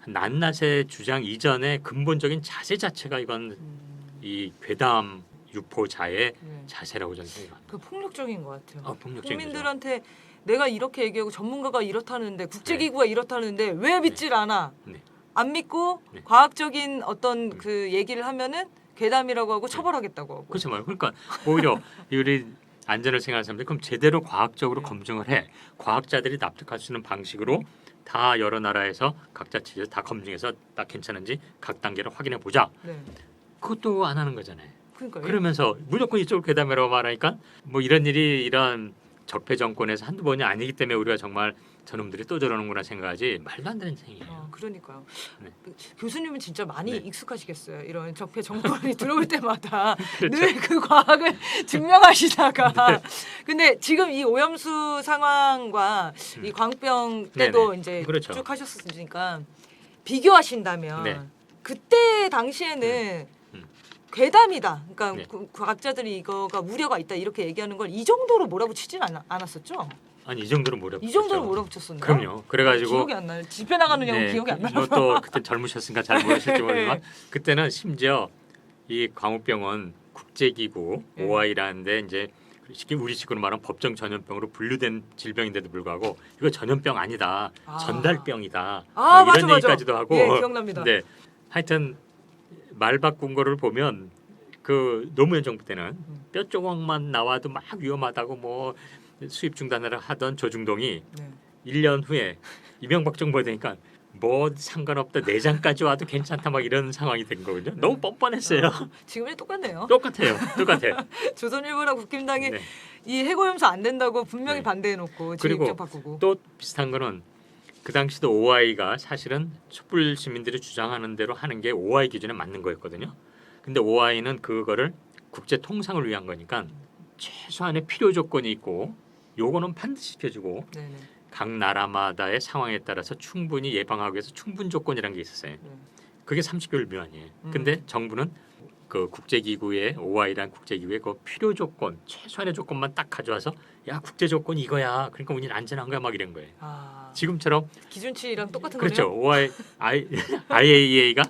낱낱의 주장 이전의 근본적인 자세 자체가 이건 이 괴담 유포자의 자세라고 저는 생각합니다. 그 폭력적인 것 같아요. 폭력적인 국민들한테 내가 이렇게 얘기하고 전문가가 이렇다는데 국제기구가 이렇다는데 왜 믿질 않아? 네. 안 믿고 네. 과학적인 어떤 그 얘기를 하면은 괴담이라고 하고 처벌하겠다고 하고. 그렇죠 말이에요. 그러니까 오히려 우리 안전을 생각하는 사람들 그럼 제대로 과학적으로 네. 검증을 해. 과학자들이 납득할 수 있는 방식으로 다 여러 나라에서 각자 취재 다 검증해서 딱 괜찮은지 각 단계를 확인해 보자. 네. 그것도 안 하는 거잖아요. 그러니까 그러면서 무조건 이쪽을 괴담이라고 말하니까 뭐 이런 일이 이런 적폐 정권에서 한두 번이 아니기 때문에 우리가 정말 저놈들이 또 저러는구나 생각하지 말도 안 되는 생이에요. 그러니까요. 네. 교수님은 진짜 많이 네. 익숙하시겠어요. 이런 적폐 정권이 들어올 때마다 그렇죠. 늘 그 과학을 증명하시다가. 네. 근데 지금 이 오염수 상황과 이 광우병 때도 네네. 이제 그렇죠. 쭉 하셨으니까 비교하신다면 네. 그때 당시에는 음. 괴담이다. 그러니까 네. 과학자들이 이거가 우려가 있다 이렇게 얘기하는 걸 이 정도로 몰아붙이진 않았었죠. 아니 이 정도로 몰아. 이 정도로 몰아붙였었나요? 그럼요. 그래가지고 기억이 안 나요. 집회 나가는 형 기억이 안 나요. 또 그때 젊으셨으니까 잘 모르실지 모르지만 네. 그때는 심지어 이 광우병은 국제기구 네. OI라는데 이제 쉽게 우리식으로 말하면 법정 전염병으로 분류된 질병인데도 불구하고 이거 전염병 아니다, 아. 전달병이다 아, 뭐 이런 맞아. 얘기까지도 하고. 예, 기억납니다. 네, 하여튼 말 바꾼 거를 보면 그 노무현 정부 때는 뼈 조각만 나와도 막 위험하다고 뭐 수입 중단을 하던 조중동이 네. 1년 후에 이명박 정부가 되니까 뭐 상관없다 내장까지 와도 괜찮다 막 이런 상황이 된 거거든요. 너무 뻔뻔했어요. 지금이 똑같네요. 똑같아요. 조선일보랑 국힘당이 네. 이 해고염수 안 된다고 분명히 네. 반대해놓고 그리고 지입장 바꾸고. 또 비슷한 거는 그 당시도 OI가 사실은 촛불 시민들이 주장하는 대로 하는 게 OI 기준에 맞는 거였거든요. 근데 OI는 그거를 국제 통상을 위한 거니까 최소한의 필요 조건이 있고 요거는 반드시 지켜주고 네네. 각 나라마다의 상황에 따라서 충분히 예방하기 위해서 충분 조건이라는 게 있었어요. 네. 그게 30개월 미만이에요. 근데 정부는 그 국제기구의 OI라는 국제기구의 그 필요 조건 최소한의 조건만 딱 가져와서 야 국제 조건 이거야. 그러니까 우리는 안전한 거야 막 이런 거예요. 아, 지금처럼 기준치랑 똑같은 그렇죠. 거네요. OI, IAEA가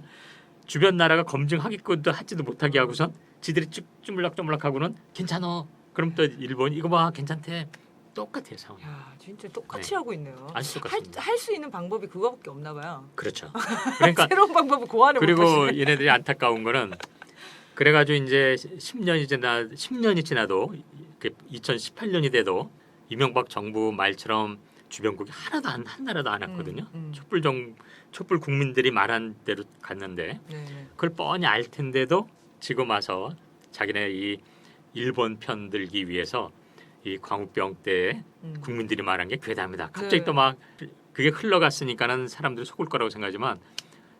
주변 나라가 검증하기도 하지도 못하게 하고선 지들이 쭉 쭈물락쭈물락하고는 괜찮어. 그럼 또 일본 이거 봐 괜찮대. 똑같아요 상황. 야, 진짜 똑같이 네. 하고 있네요. 아주 똑같습니다. 할 수 있는 방법이 그거밖에 없나 봐요. 그렇죠. 그러니까 새로운 방법을 고안을 그리고 못하시네. 얘네들이 안타까운 거는 그래가지고 이제 10년이 지나도 2018년이 돼도 이명박 정부 말처럼 주변국이 하나도 한 나라도 안 왔거든요. 촛불 국민들이 말한 대로 갔는데 네네. 그걸 뻔히 알 텐데도 지금 와서 자기네 이 일본 편 들기 위해서 이 광우병 때 국민들이 말한 게 괴담이다. 갑자기 네. 또 막 그게 흘러갔으니까는 사람들이 속을 거라고 생각하지만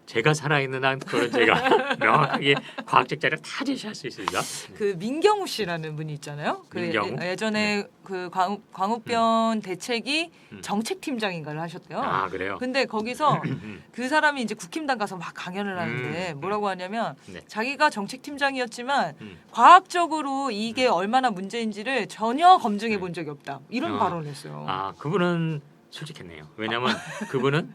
제가 살아있는 한 그런 제가 명확하게 과학적 자료를 다 제시할 수 있습니다. 그 민경우 씨라는 분이 있잖아요. 그 민경우? 예전에 그 광우병 대책이 정책팀장인가를 하셨대요. 아 그래요? 근데 거기서 그 사람이 이제 국힘당 가서 막 강연을 하는데 뭐라고 하냐면 네. 자기가 정책팀장이었지만 음. 과학적으로 이게 얼마나 문제인지를 전혀 검증해 본 적이 없다. 이런 어. 발언을 했어요. 아 그분은 솔직했네요. 왜냐하면 그분은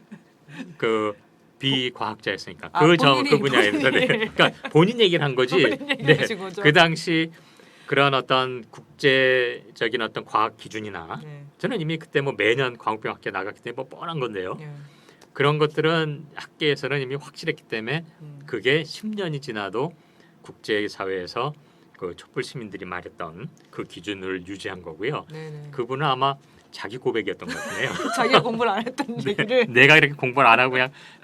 그 비과학자였으니까 아, 그 분야에서 본인이. 그러니까 본인 얘기를 한 거지. 본인 얘기하신 거죠? 그 당시 그런 어떤 국제적인 어떤 과학 기준이나 네. 저는 이미 그때 뭐 매년 광우병 학회 나갔기 때문에 뭐 뻔한 건데요. 예. 그런 것들은 학계에서는 이미 확실했기 때문에 그게 10년이 지나도 국제사회에서 그 촛불 시민들이 말했던 그 기준을 유지한 거고요. 네네. 그분은 아마 자기 고백이었던 것 같네요. 자기가 공부를 안 했던 얘기를. 내가 이렇게 공부를 안 하고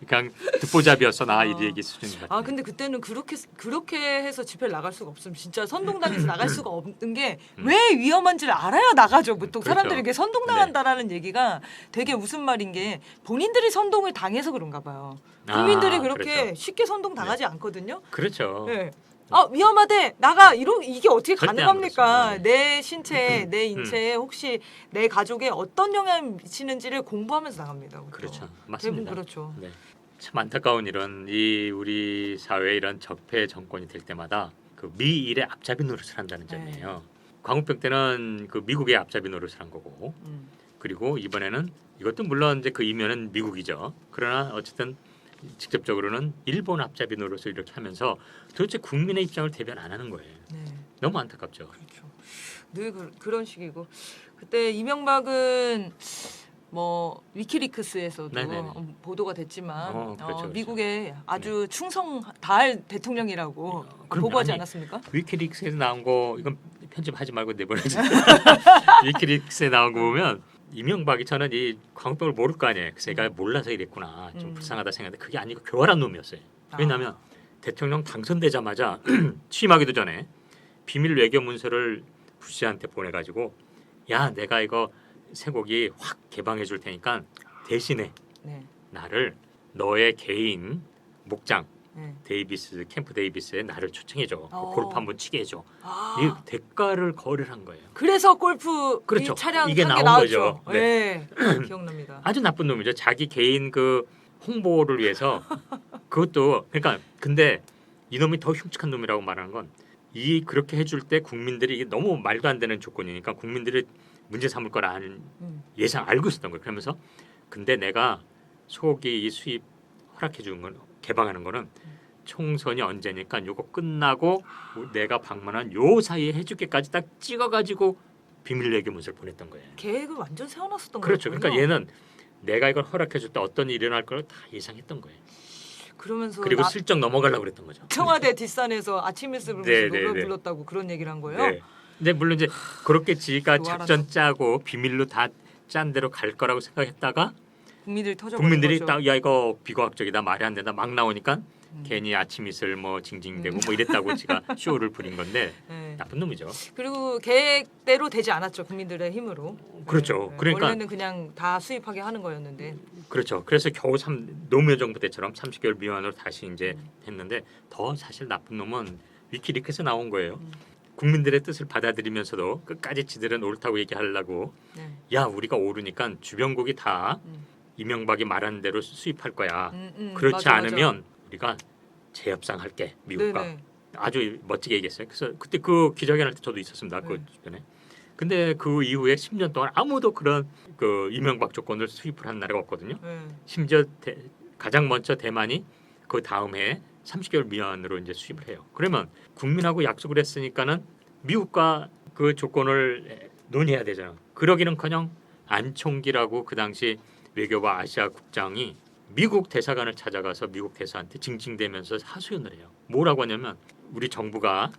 그냥 듣보잡이었어 나 이 얘기 수준 같은. 아 근데 그때는 그렇게 해서 집회를 나갈 수가 없으면 진짜 선동당에서 나갈 수가 없는 게 왜 위험한지를 알아야 나가죠. 보통 그렇죠. 사람들이 이게 선동당한다라는 얘기가 되게 무슨 말인 게 본인들이 선동을 당해서 그런가 봐요. 국민들이 아, 그렇게 그렇죠. 쉽게 선동 당하지 않거든요. 그렇죠. 네. 아 위험하대 나가 이게 어떻게 절대 안 가능합니까? 그렇습니다. 내 신체에 내 인체에 혹시 내 가족에 어떤 영향을 미치는지를 공부하면서 나갑니다. 보통. 그렇죠. 대부분 맞습니다. 그렇죠. 네. 참 안타까운 일은 이 우리 사회 이런 적폐 정권이 될 때마다 그 미일의 앞잡이 노릇을 한다는 점이에요. 광우병 때는 그 미국의 앞잡이 노릇을 한 거고 그리고 이번에는 이것도 물론 이제 그 이면은 미국이죠. 그러나 어쨌든 직접적으로는 일본 앞잡이 노릇을 이렇게 하면서 도대체 국민의 입장을 대변 안 하는 거예요. 네. 너무 안타깝죠. 그렇죠. 늘 그런 식이고 그때 이명박은 뭐 위키리크스에서도 네네네. 보도가 됐지만 그렇죠. 미국의 아주 충성 다할 대통령이라고 그럼요. 보고하지 아니, 않았습니까? 위키릭스에서 나온 거 이건 편집하지 말고 내보내지. 위키릭스에 나온 거 보면 이명박이 저는 이 광우병을 모를 거 아니에요. 그래서 제가 몰라서 이랬구나. 좀 불쌍하다 생각했는데 그게 아니고 교활한 놈이었어요. 왜냐하면 대통령 당선되자마자 취임하기도 전에 비밀 외교 문서를 부시한테 보내가지고 야 내가 이거 쇠고기 확 개방해 줄 테니까 대신에 네. 나를 너의 개인 목장 네. 데이비스 캠프 데이비스에 나를 초청해줘. 어. 골프 한번 치게 해줘. 아, 이 대가를 거래를 한 거예요. 그래서 골프 그렇죠. 이 차량 이게 탄게 나온 나왔죠. 거죠. 네. 기억납니다. 아주 나쁜 놈이죠. 자기 개인 그 홍보를 위해서 그것도 그러니까 근데 이놈이 더 흉측한 놈이라고 말하는 건 이 그렇게 해줄 때 국민들이 이게 너무 말도 안 되는 조건이니까 국민들이 문제 삼을 거라는 예상 알고 있었던 거예요. 그러면서 근데 내가 소고기 이 수입 허락해 주는 건 개방하는 거는 총선이 언제니까 요거 끝나고 내가 방문한 요 사이에 해줄게까지 딱 찍어가지고 비밀 외교 문서를 보냈던 거예요. 계획을 완전 세워놨었던 거예요. 그렇죠. 그러니까 얘는 내가 이걸 허락해줄 때 어떤 일이 일어날 걸 다 예상했던 거예요. 그러면서 그리고 슬쩍 넘어가려고 그랬던 거죠. 청와대 뒷산에서 아침 일스 네, 부르면서 네, 노래 네. 불렀다고 그런 얘기를 한 거예요. 네. 근데 물론 이제 그렇게 지가 교활하다. 작전 짜고 비밀로 다 짠 대로 갈 거라고 생각했다가 국민들이 터져버린 국민들이 거죠. 딱 야 이거 비과학적이다 말이 안 된다 막 나오니까 괜히 아침 이슬 뭐 징징대고 뭐 이랬다고 지가 쇼를 부린 건데 네. 나쁜 놈이죠. 그리고 계획대로 되지 않았죠. 국민들의 힘으로. 그렇죠. 그러니까 원래는 그냥 다 수입하게 하는 거였는데. 그렇죠. 그래서 겨우 노무현 정부 때처럼 30개월 미만으로 다시 이제 했는데 더 사실 나쁜 놈은 위키리크에서 나온 거예요. 국민들의 뜻을 받아들이면서도 끝까지 지들은 옳다고 얘기하려고 네. 야 우리가 오르니까 주변국이 다 이명박이 말하는 대로 수입할 거야. 그렇지 맞아, 않으면 우리가 재협상 할게 미국과. 네네. 아주 멋지게 얘기했어요. 그래서 그때 그 기자회견할 때 저도 있었습니다. 그 네. 주변에. 근데 그 이후에 10년 동안 아무도 그런 그 이명박 조건을 수입을 한 나라가 없거든요. 네. 심지어 가장 먼저 대만이 그 다음 해에 30개월 미만으로 이제 수입을 해요. 그러면 국민하고 약속을 했으니까는 미국과 그 조건을 논의해야 되잖아. 그러기는커녕 안총기라고 그 당시 외교부 아시아 국장이 미국 대사관을 찾아가서 미국 대사한테 징징대면서 하소연을 해요. 뭐라고 하냐면 우리 정부가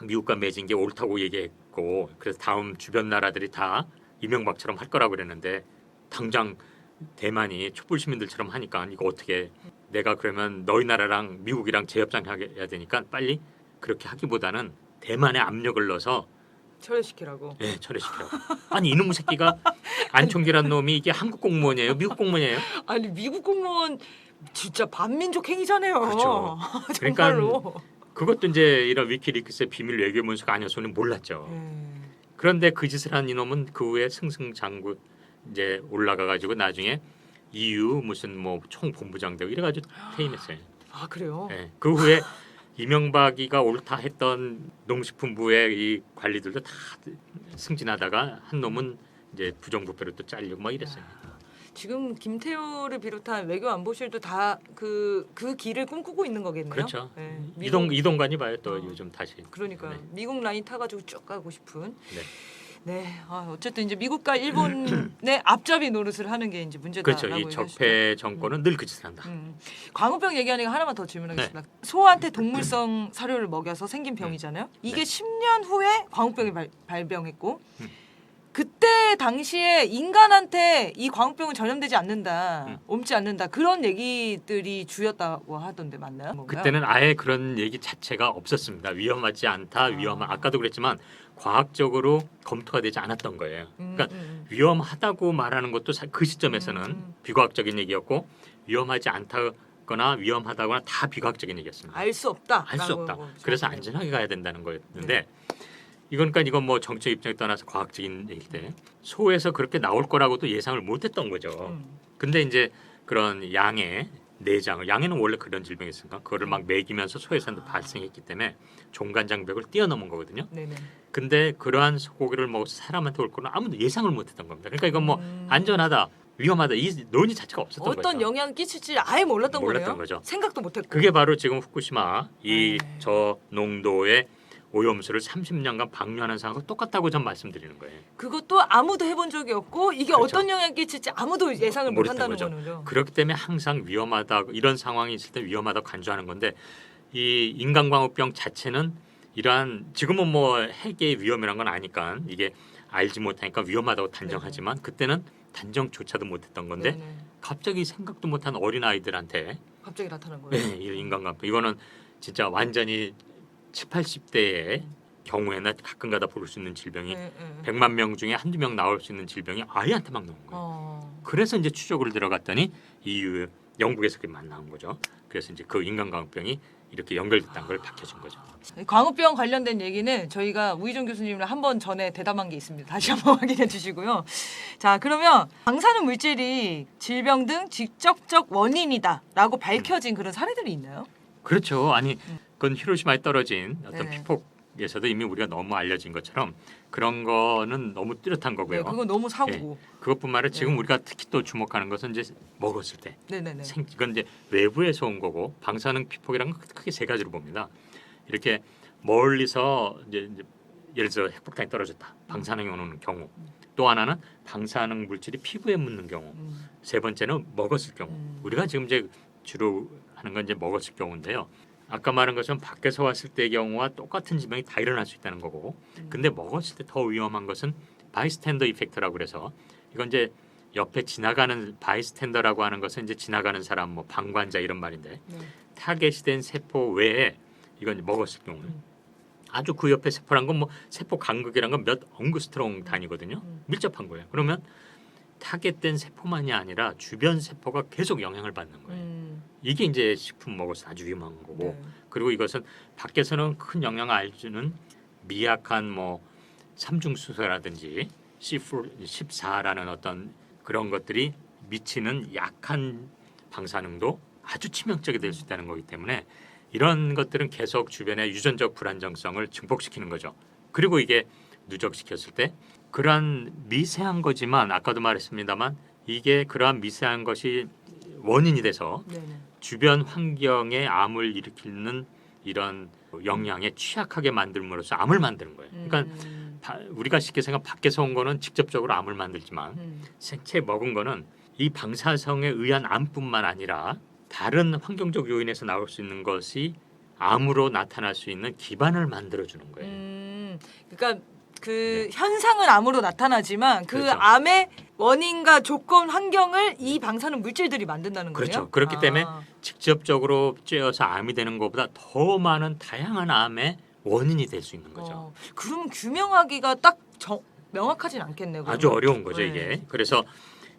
미국과 맺은 게 옳다고 얘기했고 그래서 다음 주변 나라들이 다 이명박처럼 할 거라고 그랬는데 당장 대만이 촛불 시민들처럼 하니까 이거 어떻게 내가 그러면 너희 나라랑 미국이랑 재협상해야 되니까 빨리 그렇게 하기보다는 대만에 압력을 넣어서 철회시키라고. 예, 철회시키라고. 아니 이놈의 새끼가 안총기란 놈이 이게 한국 공무원이에요? 미국 공무원이에요? 아니 미국 공무원 진짜 반민족 행위잖아요. 그렇죠. 정말로. 그것도 이제 이런 위키리크스의 비밀 외교 문서가 아니었으면 몰랐죠. 그런데 그 짓을 한 이놈은 그 후에 승승장구 이제 올라가 가지고 나중에 EU 무슨 뭐 총본부장 되고 이래가지고 퇴임했어요. 아 그래요? 예, 그 후에 이명박이가 옳다 했던 농식품부의 이 관리들도 다 승진하다가 한 놈은 이제 부정부패로 또 잘리고 막 이랬어요. 지금 김태호를 비롯한 외교안보실도 다 그 길을 꿈꾸고 있는 거겠네요. 그렇죠. 네. 이동관이 봐요 또 요즘 다시. 그러니까 네. 미국 라인 타가지고 쭉 가고 싶은. 네. 네. 어쨌든 이제 미국과 일본의 앞잡이 노릇을 하는 게 이제 문제다라고 그렇죠. 이 얘기하시죠. 적폐 정권은 늘 그 짓을 한다. 광우병 얘기하니까 하나만 더 질문하겠습니다. 네. 소한테 동물성 사료를 먹여서 생긴 병이잖아요. 이게 네. 10년 후에 광우병이 발병했고 그때 당시에 인간한테 이 광우병은 전염되지 않는다, 옮지 않는다 그런 얘기들이 주였다고 하던데 맞나요? 뭔가요? 그때는 아예 그런 얘기 자체가 없었습니다. 위험하지 않다, 위험한 아까도 그랬지만 과학적으로 검토가 되지 않았던 거예요. 그러니까 위험하다고 말하는 것도 그 시점에서는 비과학적인 얘기였고 위험하지 않다거나 위험하다거나 다 비과학적인 얘기였습니다. 알 수 없다. 알 수 없다. 그래서 안전하게 가야 된다는 거였는데 이건 뭐 정책 입장에 떠나서 과학적인 얘기인데 소에서 그렇게 나올 거라고도 예상을 못했던 거죠. 근데 이제 그런 양의 내장, 양에는 원래 그런 질병이 있으니까 그거를 막 먹이면서 소에서는 발생했기 때문에 종간장벽을 뛰어넘은 거거든요. 네네. 근데 그러한 소고기를 먹어서 사람한테 올 거는 아무도 예상을 못했던 겁니다. 그러니까 이건 뭐 안전하다, 위험하다 이 논의 자체가 없었던 거죠. 어떤 영향을 끼칠지 아예 몰랐던 몰랐던 거네요. 거죠. 생각도 못했고. 그게 바로 지금 후쿠시마 이 저농도의 오염수를 30년간 방류하는 상황과 똑같다고 전 말씀드리는 거예요. 그것도 아무도 해본 적이 없고 이게 그렇죠. 어떤 영향을 끼칠지 아무도 예상을 못 모르겠다는 한다는 거죠. 거죠. 그렇기 때문에 항상 위험하다 이런 상황이 있을 때 위험하다고 간주하는 건데 이 인간광우병 자체는 이러한 지금은 뭐 핵의 위험이란 건 아니까 이게 알지 못하니까 위험하다고 단정하지만 그때는 단정조차도 못했던 건데 네네. 갑자기 생각도 못한 어린 아이들한테 갑자기 나타난 거예요. 이 인간광우병 이거는 진짜 완전히 7, 80대의 경우에나 가끔가다 볼 수 있는 질병이 네, 네. 100만 명 중에 한두 명 나올 수 있는 질병이 아이한테 막 나온 거예요. 그래서 이제 추적을 들어갔더니 EU 영국에서 그게 나온 거죠. 그래서 이제 그 인간광우병이 이렇게 연결됐다는 걸 밝혀진 거죠. 광우병 관련된 얘기는 저희가 우희정 교수님이랑 한 번 전에 대담한 게 있습니다. 다시 한번 확인해 주시고요. 자, 그러면 방사능 물질이 질병 등 직접적 원인이다라고 밝혀진 그런 사례들이 있나요? 그렇죠. 아니 그건 히로시마에 떨어진 어떤 네. 피폭에서도 이미 우리가 너무 알려진 것처럼 그런 거는 너무 뚜렷한 거고요. 네, 그건 너무 사고고. 그것뿐만 아니라 지금 네. 우리가 특히 또 주목하는 것은 이제 먹었을 때 네네네. 이건 이제 외부에서 온 거고 방사능 피폭이라는 건 크게 세 가지로 봅니다. 이렇게 멀리서 이제 예를 들어 핵폭탄이 떨어졌다. 방사능이 오는 경우. 또 하나는 방사능 물질이 피부에 묻는 경우. 세 번째는 먹었을 경우. 우리가 지금 이제 주로 하는 건 이제 먹었을 경우인데요. 아까 말한 것처럼 밖에서 왔을 때의 경우와 똑같은 질병이 다 일어날 수 있다는 거고. 근데 먹었을 때 더 위험한 것은 바이스탠더 이펙트라고 그래서 이건 이제 옆에 지나가는 바이스탠더라고 하는 것은 이제 지나가는 사람 뭐 방관자 이런 말인데 네. 타겟이 된 세포 외에 이건 이제 먹었을 경우 아주 그 옆에 세포란 건 뭐 세포 간극이란 건 몇 엉구스트롱 단위거든요. 밀접한 거예요. 그러면 타겟된 세포만이 아니라 주변 세포가 계속 영향을 받는 거예요. 이게 이제 식품 먹어서 아주 위험한 거고 네. 그리고 이것은 밖에서는 큰 영향을 안 주는 미약한 뭐 삼중수소라든지 C14라는 어떤 그런 것들이 미치는 약한 방사능도 아주 치명적이 될 수 있다는 거기 때문에 이런 것들은 계속 주변의 유전적 불안정성을 증폭시키는 거죠. 그리고 이게 누적시켰을 때 그러한 미세한 거지만 아까도 말했습니다만 이게 그러한 미세한 것이 원인이 돼서 네네. 주변 환경에 암을 일으키는 이런 영향에 취약하게 만들므로써 암을 만드는 거예요. 그러니까 우리가 쉽게 생각 밖에서 온 거는 직접적으로 암을 만들지만 생체 먹은 거는 이 방사성에 의한 암뿐만 아니라 다른 환경적 요인에서 나올 수 있는 것이 암으로 나타날 수 있는 기반을 만들어주는 거예요. 그러니까 그 현상은 암으로 나타나지만 그 그렇죠. 암의 원인과 조건 환경을 이 방사능 물질들이 만든다는 거예요. 그렇죠. 그렇기 때문에 직접적으로 쬐어서 암이 되는 것보다 더 많은 다양한 암의 원인이 될 수 있는 거죠. 그럼 규명하기가 딱 명확하진 않겠네요. 그러면. 아주 어려운 거죠 네. 이게. 그래서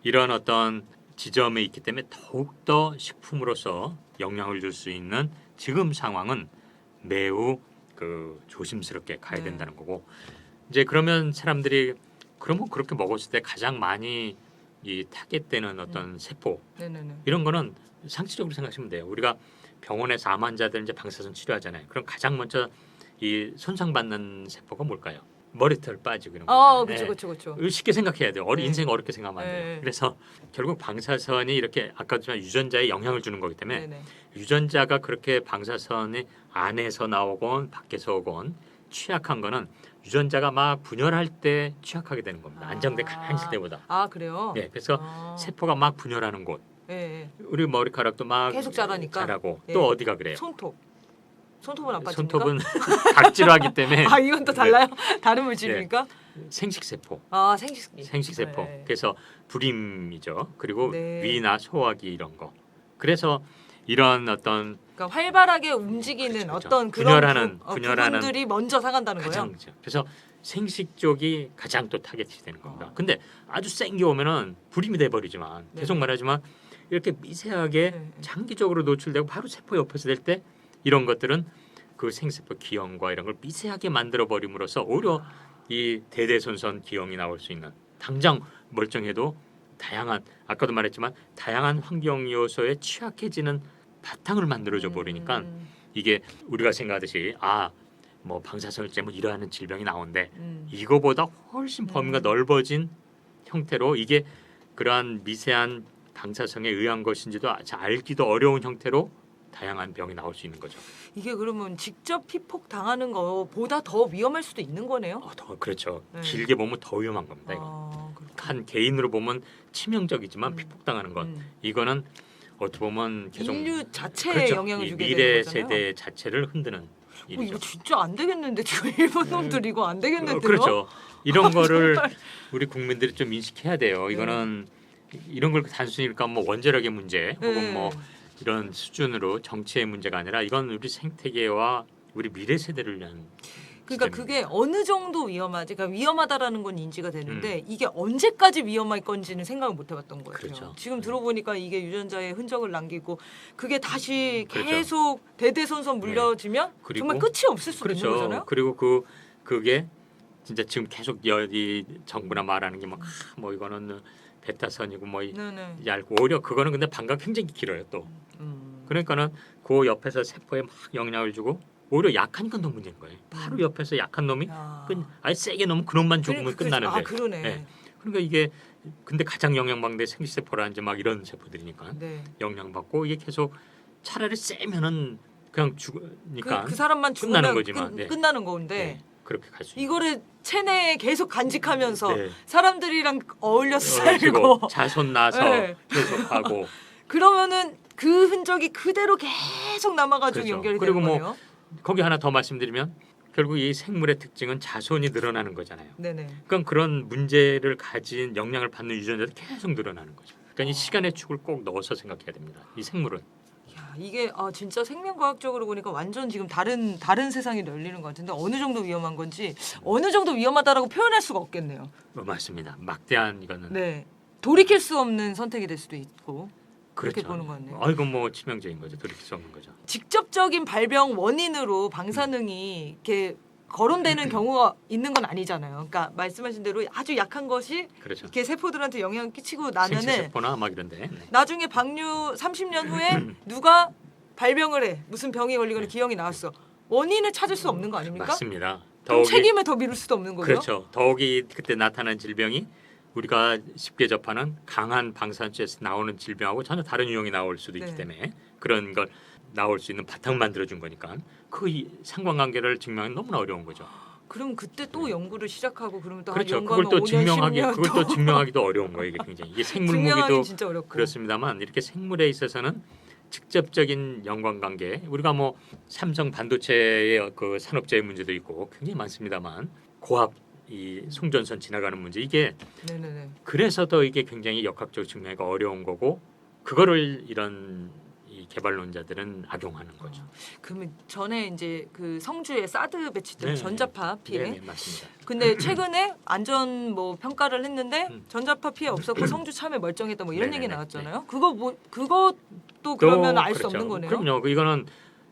이런 어떤 지점에 있기 때문에 더욱더 식품으로서 영향을 줄 수 있는 지금 상황은 매우 그 조심스럽게 가야 네. 된다는 거고 이제 그러면 사람들이 그러면 그렇게 먹었을 때 가장 많이 이 타겟되는 어떤 세포 네네네. 이런 거는 상식적으로 생각하시면 돼요. 우리가 병원에서 암 환자들 이제 방사선 치료하잖아요. 그럼 가장 먼저 이 손상받는 세포가 뭘까요? 머리털 빠지고 이런 거. 그렇죠. 쉽게 생각해야 돼요. 네. 인생 어렵게 생각하면 안 돼요. 네. 그래서 결국 방사선이 이렇게 아까도 전 유전자에 영향을 주는 거기 때문에 네네. 유전자가 그렇게 방사선이 안에서 나오건 밖에서 오건 취약한 거는 유전자가 막 분열할 때 취약하게 되는 겁니다. 안정돼 가만히 있을 때보다. 아 그래요? 네, 그래서 세포가 막 분열하는 곳. 네. 우리 머리카락도 막 계속 자라니까. 자라고 네. 또 어디가 그래요? 손톱은 안 빠집니까? 손톱은 각질화하기 때문에 아 이건 또 달라요? 다른 물질입니까? 생식세포. 아 생식기. 생식세포. 네. 그래서 불임이죠. 그리고 네. 위나 소화기 이런 거. 그래서 이런 어떤 그러니까 활발하게 움직이는 그렇죠. 어떤 그런 분열하는 부분들이 먼저 상한다는 거예요. 가장 그래서 생식 쪽이 가장 또 타겟이 되는 겁니다. 근데 아주 센 게 오면은 불임이 돼 버리지만 계속 네. 말하지만 이렇게 미세하게 네. 장기적으로 노출되고 바로 세포 옆에서 될 때 이런 것들은 그 생세포 기형과 이런 걸 미세하게 만들어 버림으로써 오히려 이 대대손손 기형이 나올 수 있는 당장 멀쩡해도 다양한 아까도 말했지만 다양한 환경 요소에 취약해지는 바탕을 만들어줘 버리니까 이게 우리가 생각하듯이 뭐 방사선을 쬐면 이러한 질병이 나온대 이거보다 훨씬 범위가 넓어진 형태로 이게 그러한 미세한 방사성에 의한 것인지도 알기도 어려운 형태로 다양한 병이 나올 수 있는 거죠. 이게 그러면 직접 피폭 당하는 거보다 더 위험할 수도 있는 거네요. 더 그렇죠. 네. 길게 보면 더 위험한 겁니다. 이거. 그렇구나. 한 개인으로 보면 치명적이지만 피폭당하는 것 이거는 어떻게 보면 계속 인류 자체에 그렇죠. 영향을 이 주게 미래 되는 거잖아요. 세대 자체를 흔드는 일이죠. 이거 진짜 안 되겠는데 지금 일본 놈들 이거 안 되겠는데요? 그렇죠. 이런 거를 우리 국민들이 좀 인식해야 돼요. 네. 이거는 이런 걸 단순히 그러니까 뭐 원자력의 문제 혹은 네. 뭐 이런 수준으로 정치의 문제가 아니라 이건 우리 생태계와 우리 미래 세대를 위한 그러니까 지점입니다. 그게 어느 정도 위험하지? 그러니까 위험하다라는 건 인지가 되는데 이게 언제까지 위험할 건지는 생각을 못 해봤던 거예요. 그렇죠. 지금 들어보니까 이게 유전자의 흔적을 남기고 그게 다시 그렇죠. 계속 대대손손 물려지면 그리고 정말 끝이 없을 수도 있는 그렇죠. 거잖아요. 그리고 그게 진짜 지금 계속 이 정부나 말하는 게 막 뭐 이거는 베타선이고 뭐 네네. 얇고 오히려 그거는 근데 반감 굉장히 길어요 또. 그러니까는 그 옆에서 세포에 막 영향을 주고 오히려 약하니까 더 문제인 거예요. 바로 옆에서 약한 놈이 야. 아예 세게 넣으면 그놈만 죽으면 끝나는데. 아 그러네. 네. 그러니까 이게 근데 가장 영향받는 게 생쥐세포라든지 막 이런 세포들이니까 네. 영향받고 이게 계속 차라리 세면은 그냥 죽으니까 그 사람만 끝나는 죽으면 거지만, 네. 끝나는 건데 네. 그렇게 갈 수 있는 이거를 체내에 계속 간직하면서 네. 사람들이랑 어울려서 그리고 살고 자손 낳아서 네. 계속하고 그러면은 그 흔적이 그대로 계속 남아가지고 그렇죠. 연결이 그리고 되는 뭐 거예요. 거기 하나 더 말씀드리면 결국 이 생물의 특징은 자손이 늘어나는 거잖아요. 네네. 그러니까 그런 문제를 가진 영향을 받는 유전자도 계속 늘어나는 거죠. 그러니까 이 시간의 축을 꼭 넣어서 생각해야 됩니다. 이 생물은 야, 이게 진짜 생명과학적으로 보니까 완전 지금 다른 세상이 열리는 것 같은데 어느 정도 위험한 건지 어느 정도 위험하다라고 표현할 수가 없겠네요. 맞습니다. 막대한 이거는 네. 돌이킬 수 없는 선택이 될 수도 있고 그렇게 그렇죠. 보는 것 같네요. 이건 뭐 치명적인 거죠. 돌이킬 수 없는 거죠. 직접적인 발병 원인으로 방사능이 이렇게 거론되는 경우가 있는 건 아니잖아요. 그러니까 말씀하신 대로 아주 약한 것이 그렇죠. 이렇게 세포들한테 영향을 끼치고 나면은 생체세포나 막 이런데 네. 나중에 방류 30년 후에 누가 발병을 해 무슨 병이 걸리거나 기형이 나왔어 원인을 찾을 수 없는 거 아닙니까? 맞습니다. 그럼 책임을 더 미룰 수도 없는 거죠. 그렇죠. 더욱이 그때 나타난 질병이 우리가 쉽게 접하는 강한 방사능에서 나오는 질병하고 전혀 다른 유형이 나올 수도 있기 네. 때문에 그런 걸 나올 수 있는 바탕 만들어 준 거니까 그 상관관계를 증명하기 너무나 어려운 거죠. 그럼 그때 또 연구를 시작하고 그러면 또 그렇죠. 한 그걸 또 5년, 증명하기 10년 그걸 또 증명하기도 어려운 거예요. 이게 굉장히 이게 생물 증명하기 무기도 진짜 어렵고. 그렇습니다만 이렇게 생물에 있어서는 직접적인 연관관계 우리가 뭐 삼성 반도체의 그 산업재해 문제도 있고 굉장히 많습니다만 고압 이 송전선 지나가는 문제 이게 네네네. 그래서 더 이게 굉장히 역학적으로 증명하기가 어려운 거고 그거를 이런 이 개발론자들은 악용하는 거죠. 그러면 전에 이제 그 성주에 사드 배치된 네. 전자파 피해. 네, 맞습니다. 근데 최근에 안전 뭐 평가를 했는데 음. 전자파 피해 없었고 성주 참여 멀쩡했다 뭐 이런 네네네. 얘기 나왔잖아요. 그것도 그러면 알 수 그렇죠. 없는 거네요. 그럼요. 이거는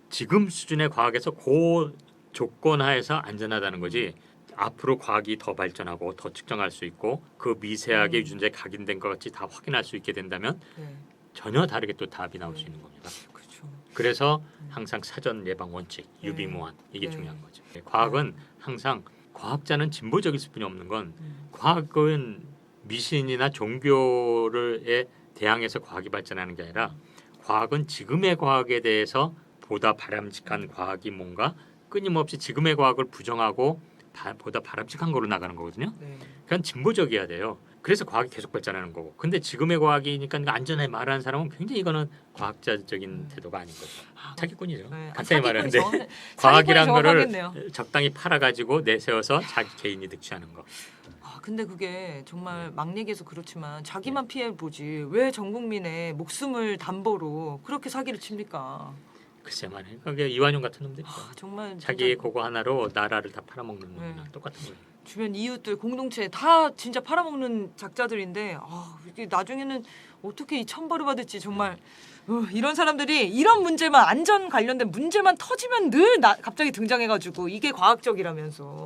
지금 수준의 과학에서 그 조건 하에서 안전하다는 거지. 앞으로 과학이 더 발전하고 더 측정할 수 있고 그 미세하게 유전자에 각인된 것 같이 다 확인할 수 있게 된다면 네. 전혀 다르게 또 답이 나올 수 있는 겁니다. 그렇죠. 그래서 항상 사전 예방 원칙, 유비무환 이게 네. 중요한 거죠. 과학은 항상 과학자는 진보적일 수뿐이 없는 건 음. 과학은 미신이나 종교를에 대항해서 과학이 발전하는 게 아니라 과학은 지금의 과학에 대해서 보다 바람직한 과학이 뭔가 끊임없이 지금의 과학을 부정하고 보다 바람직한 거로 나가는 거거든요. 네. 그러니까 진보적이어야 돼요. 그래서 과학이 계속 발전하는 거고. 근데 지금의 과학이니까 안전하게 말하는 사람은 굉장히 이거는 과학자적인 태도가 아닌 거죠. 사기꾼이죠. 네. 간단히 말하는데 사기꾼이 과학이란 거를 정확하겠네요. 적당히 팔아가지고 내세워서 자기 개인이 득취하는 거. 근데 그게 정말 막 얘기해서 그렇지만 자기만 피해 보지 왜 전 국민의 목숨을 담보로 그렇게 사기를 칩니까? 글쎄 말이에요. 그게 이완용 같은 놈들이죠. 정말 자기 진짜 그거 하나로 나라를 다 팔아먹는 놈이나 네. 똑같은 거예요. 주변 이웃들 공동체 다 진짜 팔아먹는 작자들인데 이게 나중에는 어떻게 이 천벌을 받을지 정말 이런 사람들이 이런 문제만 안전 관련된 문제만 터지면 늘 갑자기 등장해가지고 이게 과학적이라면서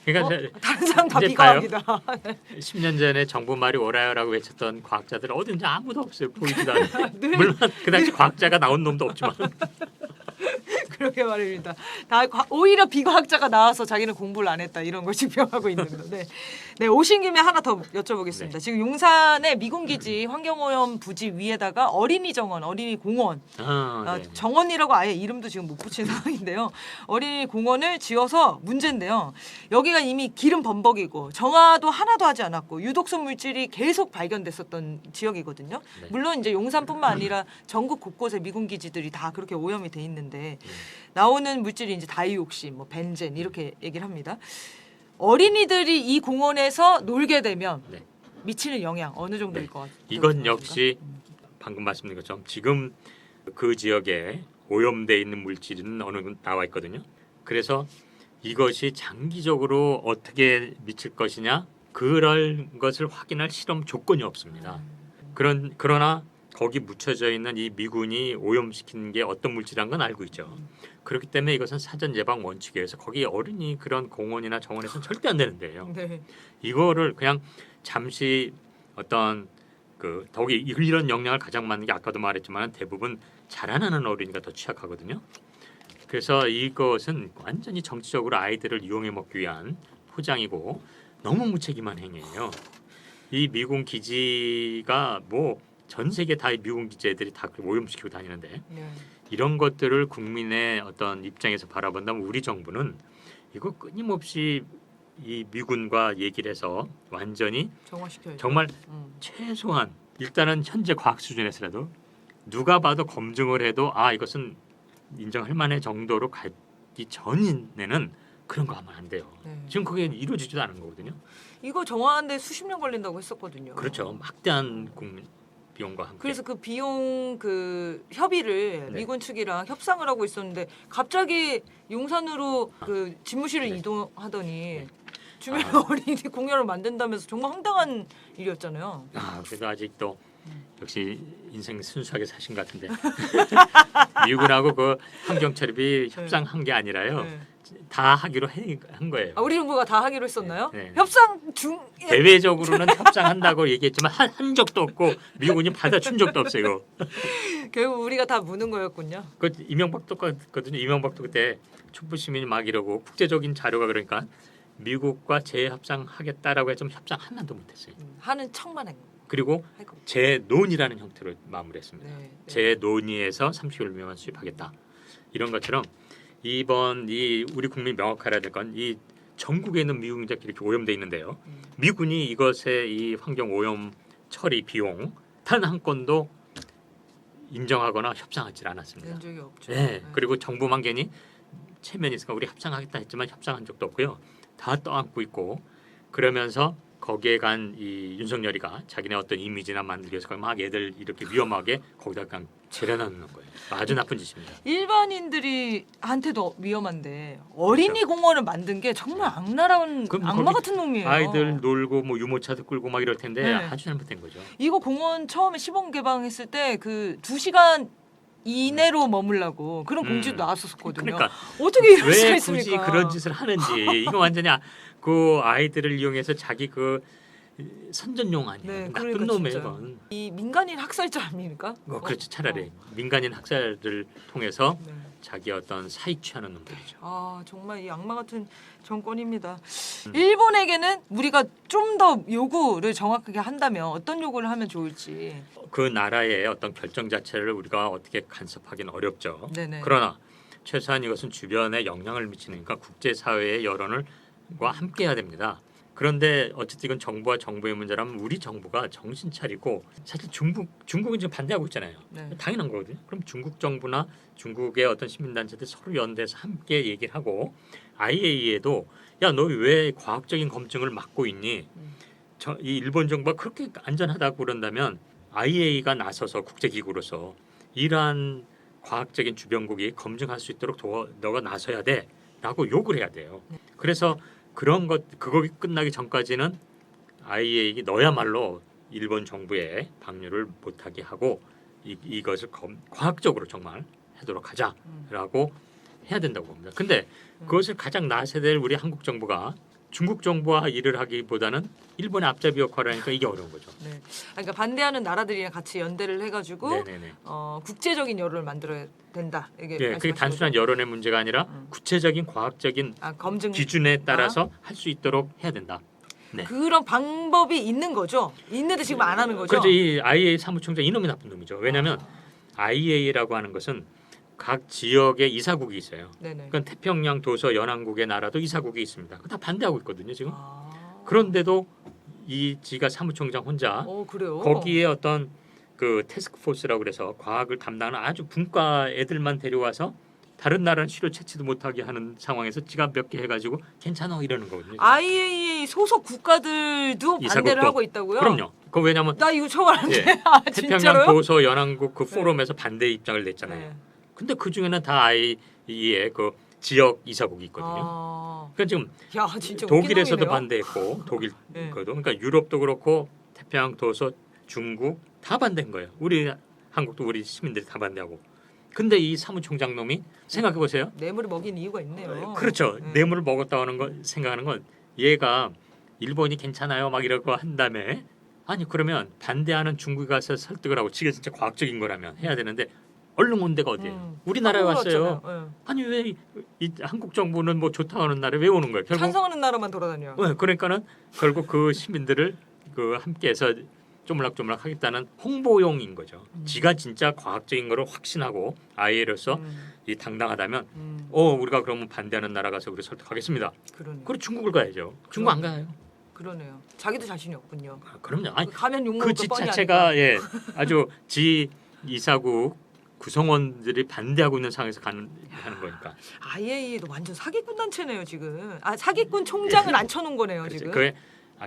그러니까 다른 사람 다 이제 비과학이다. 10년 전에 정부 말이 옳아요라고 외쳤던 과학자들 어딘지 아무도 없어요. 보이지도 않아요. 늘 물론 그 당시 과학자가 나온 놈도 없지만 그렇게 말입니다. 오히려 비과학자가 나와서 자기는 공부를 안 했다 이런 걸 증명하고 있는 건데. 네, 오신 김에 하나 더 여쭤보겠습니다. 네. 지금 용산의 미군기지 환경오염 부지 위에다가 어린이 정원, 어린이 공원, 네. 정원이라고 아예 이름도 지금 못 붙인 상황인데요. 어린이 공원을 지어서 문제인데요. 여기가 이미 기름 범벅이고 정화도 하나도 하지 않았고 유독성 물질이 계속 발견됐었던 지역이거든요. 네. 물론 이제 용산뿐만 아니라 전국 곳곳에 미군 기지들이 다 그렇게 오염이 돼 있는데 나오는 물질이 이제 다이옥신, 뭐 벤젠 이렇게 얘기를 합니다. 어린이들이 이 공원에서 놀게 되면 네. 미치는 영향 어느 정도일 것 같아요? 이건 역시 방금 말씀드린 것처럼 지금 그 지역에 오염돼 있는 물질은 어느 정도 나와 있거든요. 그래서 이것이 장기적으로 어떻게 미칠 것이냐 그럴 것을 확인할 실험 조건이 없습니다. 그러나 거기 묻혀져 있는 이 미군이 오염시키는 게 어떤 물질이란 건 알고 있죠. 그렇기 때문에 이것은 사전 예방 원칙에 의해서 거기 어린이 그런 공원이나 정원에서는 절대 안 되는데요. 네. 이거를 그냥 잠시 어떤 그 거기 이런 영향을 가장 받는 게 아까도 말했지만 대부분 자라나는 어린이가 더 취약하거든요. 그래서 이것은 완전히 정치적으로 아이들을 이용해 먹기 위한 포장이고 너무 무책임한 행위예요. 이 미군 기지가 뭐 전 세계 다 미군 기지들이 다 오염시키고 다니는데 네. 이런 것들을 국민의 어떤 입장에서 바라본다면 우리 정부는 이거 끊임없이 이 미군과 얘기를 해서 완전히 정화시켜야죠. 정말 최소한 일단은 현재 과학 수준에서라도 누가 봐도 검증을 해도 이것은 인정할 만한 정도로 가기 전에는 그런 거 하면 안 돼요. 네. 지금 그게 이루어지지도 않은 거거든요. 이거 정화하는데 수십 년 걸린다고 했었거든요. 그렇죠. 막대한 국민 비용과 함께. 그래서 그 비용 그 협의를 네. 미군 측이랑 협상을 하고 있었는데 갑자기 용산으로 그 집무실을 네. 이동하더니 주변 어린이 공연을 만든다면서 정말 황당한 일이었잖아요. 그래도 아직도 역시 인생 순수하게 사신 것 같은데 미군하고 그 환경철입이 협상한 게 아니라요. 네. 다 하기로 한 거예요. 우리 정부가 다 하기로 했었나요? 네. 협상 중 대외적으로는 협상한다고 얘기했지만 한 적도 없고 미군이 받아준 적도 없어요. 결국 우리가 다 무는 거였군요. 그 이명박도 그거든요. 이명박도 그때 촛불 시민이 막 이러고 국제적인 자료가 그러니까 미국과 재협상하겠다라고 했지만 협상 하나도 못했어요. 하는 척만 한 거. 그리고 아이고. 재논의라는 형태로 마무리했습니다. 네. 재논의에서 30일 미만 수입하겠다. 이런 것처럼 이번 이 우리 국민 명확해야 될 건 이 전국에 있는 미군 기자들이 이렇게 오염돼 있는데요. 미군이 이것의 이 환경 오염 처리 비용 단 한 건도 인정하거나 협상하지 않았습니다. 낸 적이 없죠. 네. 그리고 정부만 괜히 체면이 있으니까 우리 협상하겠다 했지만 협상한 적도 없고요. 다 떠안고 있고 그러면서 거기에 간 이 윤석열이가 자기네 어떤 이미지나 만들기 위해서 막 애들 이렇게 위험하게 거기다 그냥 재려놓는 거예요. 아주 나쁜 짓입니다. 일반인들이 한테도 위험한데 어린이 공원을 만든 게 정말 악랄한 그럼 악마 거기 같은 놈이에요. 아이들 놀고 뭐 유모차도 끌고 막 이럴 텐데 네. 아주 잘못된 거죠. 이거 공원 처음에 시범 개방했을 때 그 2시간 이내로 머물라고 그런 공지도 나왔었거든요. 그러니까 어떻게 이럴 수가 왜 있습니까? 굳이 그런 짓을 하는지 이거 완전히 그 아이들을 이용해서 자기 그 선전용 아니에요. 네, 나쁜 그러니까 놈이에요. 진짜. 이건. 이 민간인 학살자 아닙니까? 그렇지 차라리 민간인 학살을 통해서 네. 자기 어떤 사익 취하는 놈들이죠. 정말 이 악마 같은 정권입니다. 일본에게는 우리가 좀 더 요구를 정확하게 한다면 어떤 요구를 하면 좋을지. 그 나라의 어떤 결정 자체를 우리가 어떻게 간섭하기는 어렵죠. 네네. 그러나 최소한 이것은 주변에 영향을 미치니까 국제사회의 여론과 함께해야 됩니다. 그런데 어쨌든 이건 정부와 정부의 문제라면 우리 정부가 정신 차리고 사실 중국은 지금 반대하고 있잖아요. 네. 당연한 거거든요. 그럼 중국 정부나 중국의 어떤 시민단체들 서로 연대해서 함께 얘기를 하고 IAEA도 야 너 왜 과학적인 검증을 막고 있니? 이 일본 정부가 그렇게 안전하다고 그런다면 IAEA가 나서서 국제기구로서 이러한 과학적인 주변국이 검증할 수 있도록 너가 나서야 돼라고 욕을 해야 돼요. 그래서 그런 그거 끝나기 전까지는 IAEA 너야말로 일본 정부의 방류를 못하게 하고 이것을 과학적으로 정말 하도록 하자라고 해야 된다고 봅니다. 근데 그것을 가장 나서야 될 우리 한국 정부가 중국 정부와 일을 하기보다는 일본의 앞잡이 역할을 하니까 이게 어려운 거죠. 네. 그러니까 반대하는 나라들이랑 같이 연대를 해가지고 네네네. 국제적인 여론을 만들어야 된다. 이게 예, 그게 말씀하신 단순한 거죠? 여론의 문제가 아니라 구체적인 과학적인 검증 기준에 따라서 할 수 있도록 해야 된다. 네. 그런 방법이 있는 거죠. 있는데 지금 안 하는 거죠. 그렇죠. 이 IAEA 사무총장 이놈이 나쁜 놈이죠. 왜냐하면 IAEA라고 하는 것은 각 지역의 이사국이 있어요. 네네. 그러니까 태평양 도서 연안국의 나라도 이사국이 있습니다. 다 반대하고 있거든요 지금. 아. 그런데도 이 지가 사무총장 혼자 그래요. 거기에 어떤 그 태스크포스라고 그래서 과학을 담당하는 아주 분과 애들만 데려와서 다른 나라는 실효 채취도 못하게 하는 상황에서 지가 몇 개 해가지고 괜찮아 이러는 거거든요. IAEA 소속 국가들도 반대를 이사국도. 하고 있다고요? 그럼요. 그 왜냐하면 나 이거 처음 알았는데. 예, 태평양 진짜로요? 도서 연안국 그 포럼에서 반대 입장을 냈잖아요. 네. 근데 그 중에는 다 IAEA의 그 지역 이사국이 있거든요. 그러니까 지금 야 진짜 독일에서도 웃긴 놈이네요. 반대했고 독일 네. 거도 그러니까 유럽도 그렇고 태평양 도서 중국 다 반대한 거예요. 우리 한국도 우리 시민들이 다 반대하고. 근데 이 사무총장 놈이 생각해 보세요. 뇌물을 먹인 이유가 있네요. 그렇죠. 네. 뇌물을 먹었다는 걸 생각하는 건 얘가 일본이 괜찮아요 막 이러고 한 다음에 아니 그러면 반대하는 중국에 가서 설득을 하고 지가 진짜 과학적인 거라면 해야 되는데 얼른 온 데가 어디예요? 우리나라에 한국으로 왔어요. 왔잖아요. 네. 아니 왜 이 한국 정부는 뭐 좋다고 하는 나라에 왜 오는 거예요? 결국 찬성하는 나라만 돌아다녀. 네, 그러니까는 결국 그 시민들을 그 함께해서 쪼물락쪼물락 하겠다는 홍보용인 거죠. 지가 진짜 과학적인 거를 확신하고 아이로서 이 당당하다면 우리가 그러면 반대하는 나라 가서 우리 설득하겠습니다. 그러네요. 그리고 중국을 가야죠. 중국 안 가요. 그러네요. 자기도 자신이 없군요. 그럼요. 아니 가면 욕 그 먹을 지 거 뻔히 자체가 예 아주 지 이사국 구성원들이 반대하고 있는 상황에서 하는 거니까. IAEA도 완전 사기꾼 단체네요 지금. 사기꾼 총장을 앉혀놓은 거네요 그렇죠. 지금.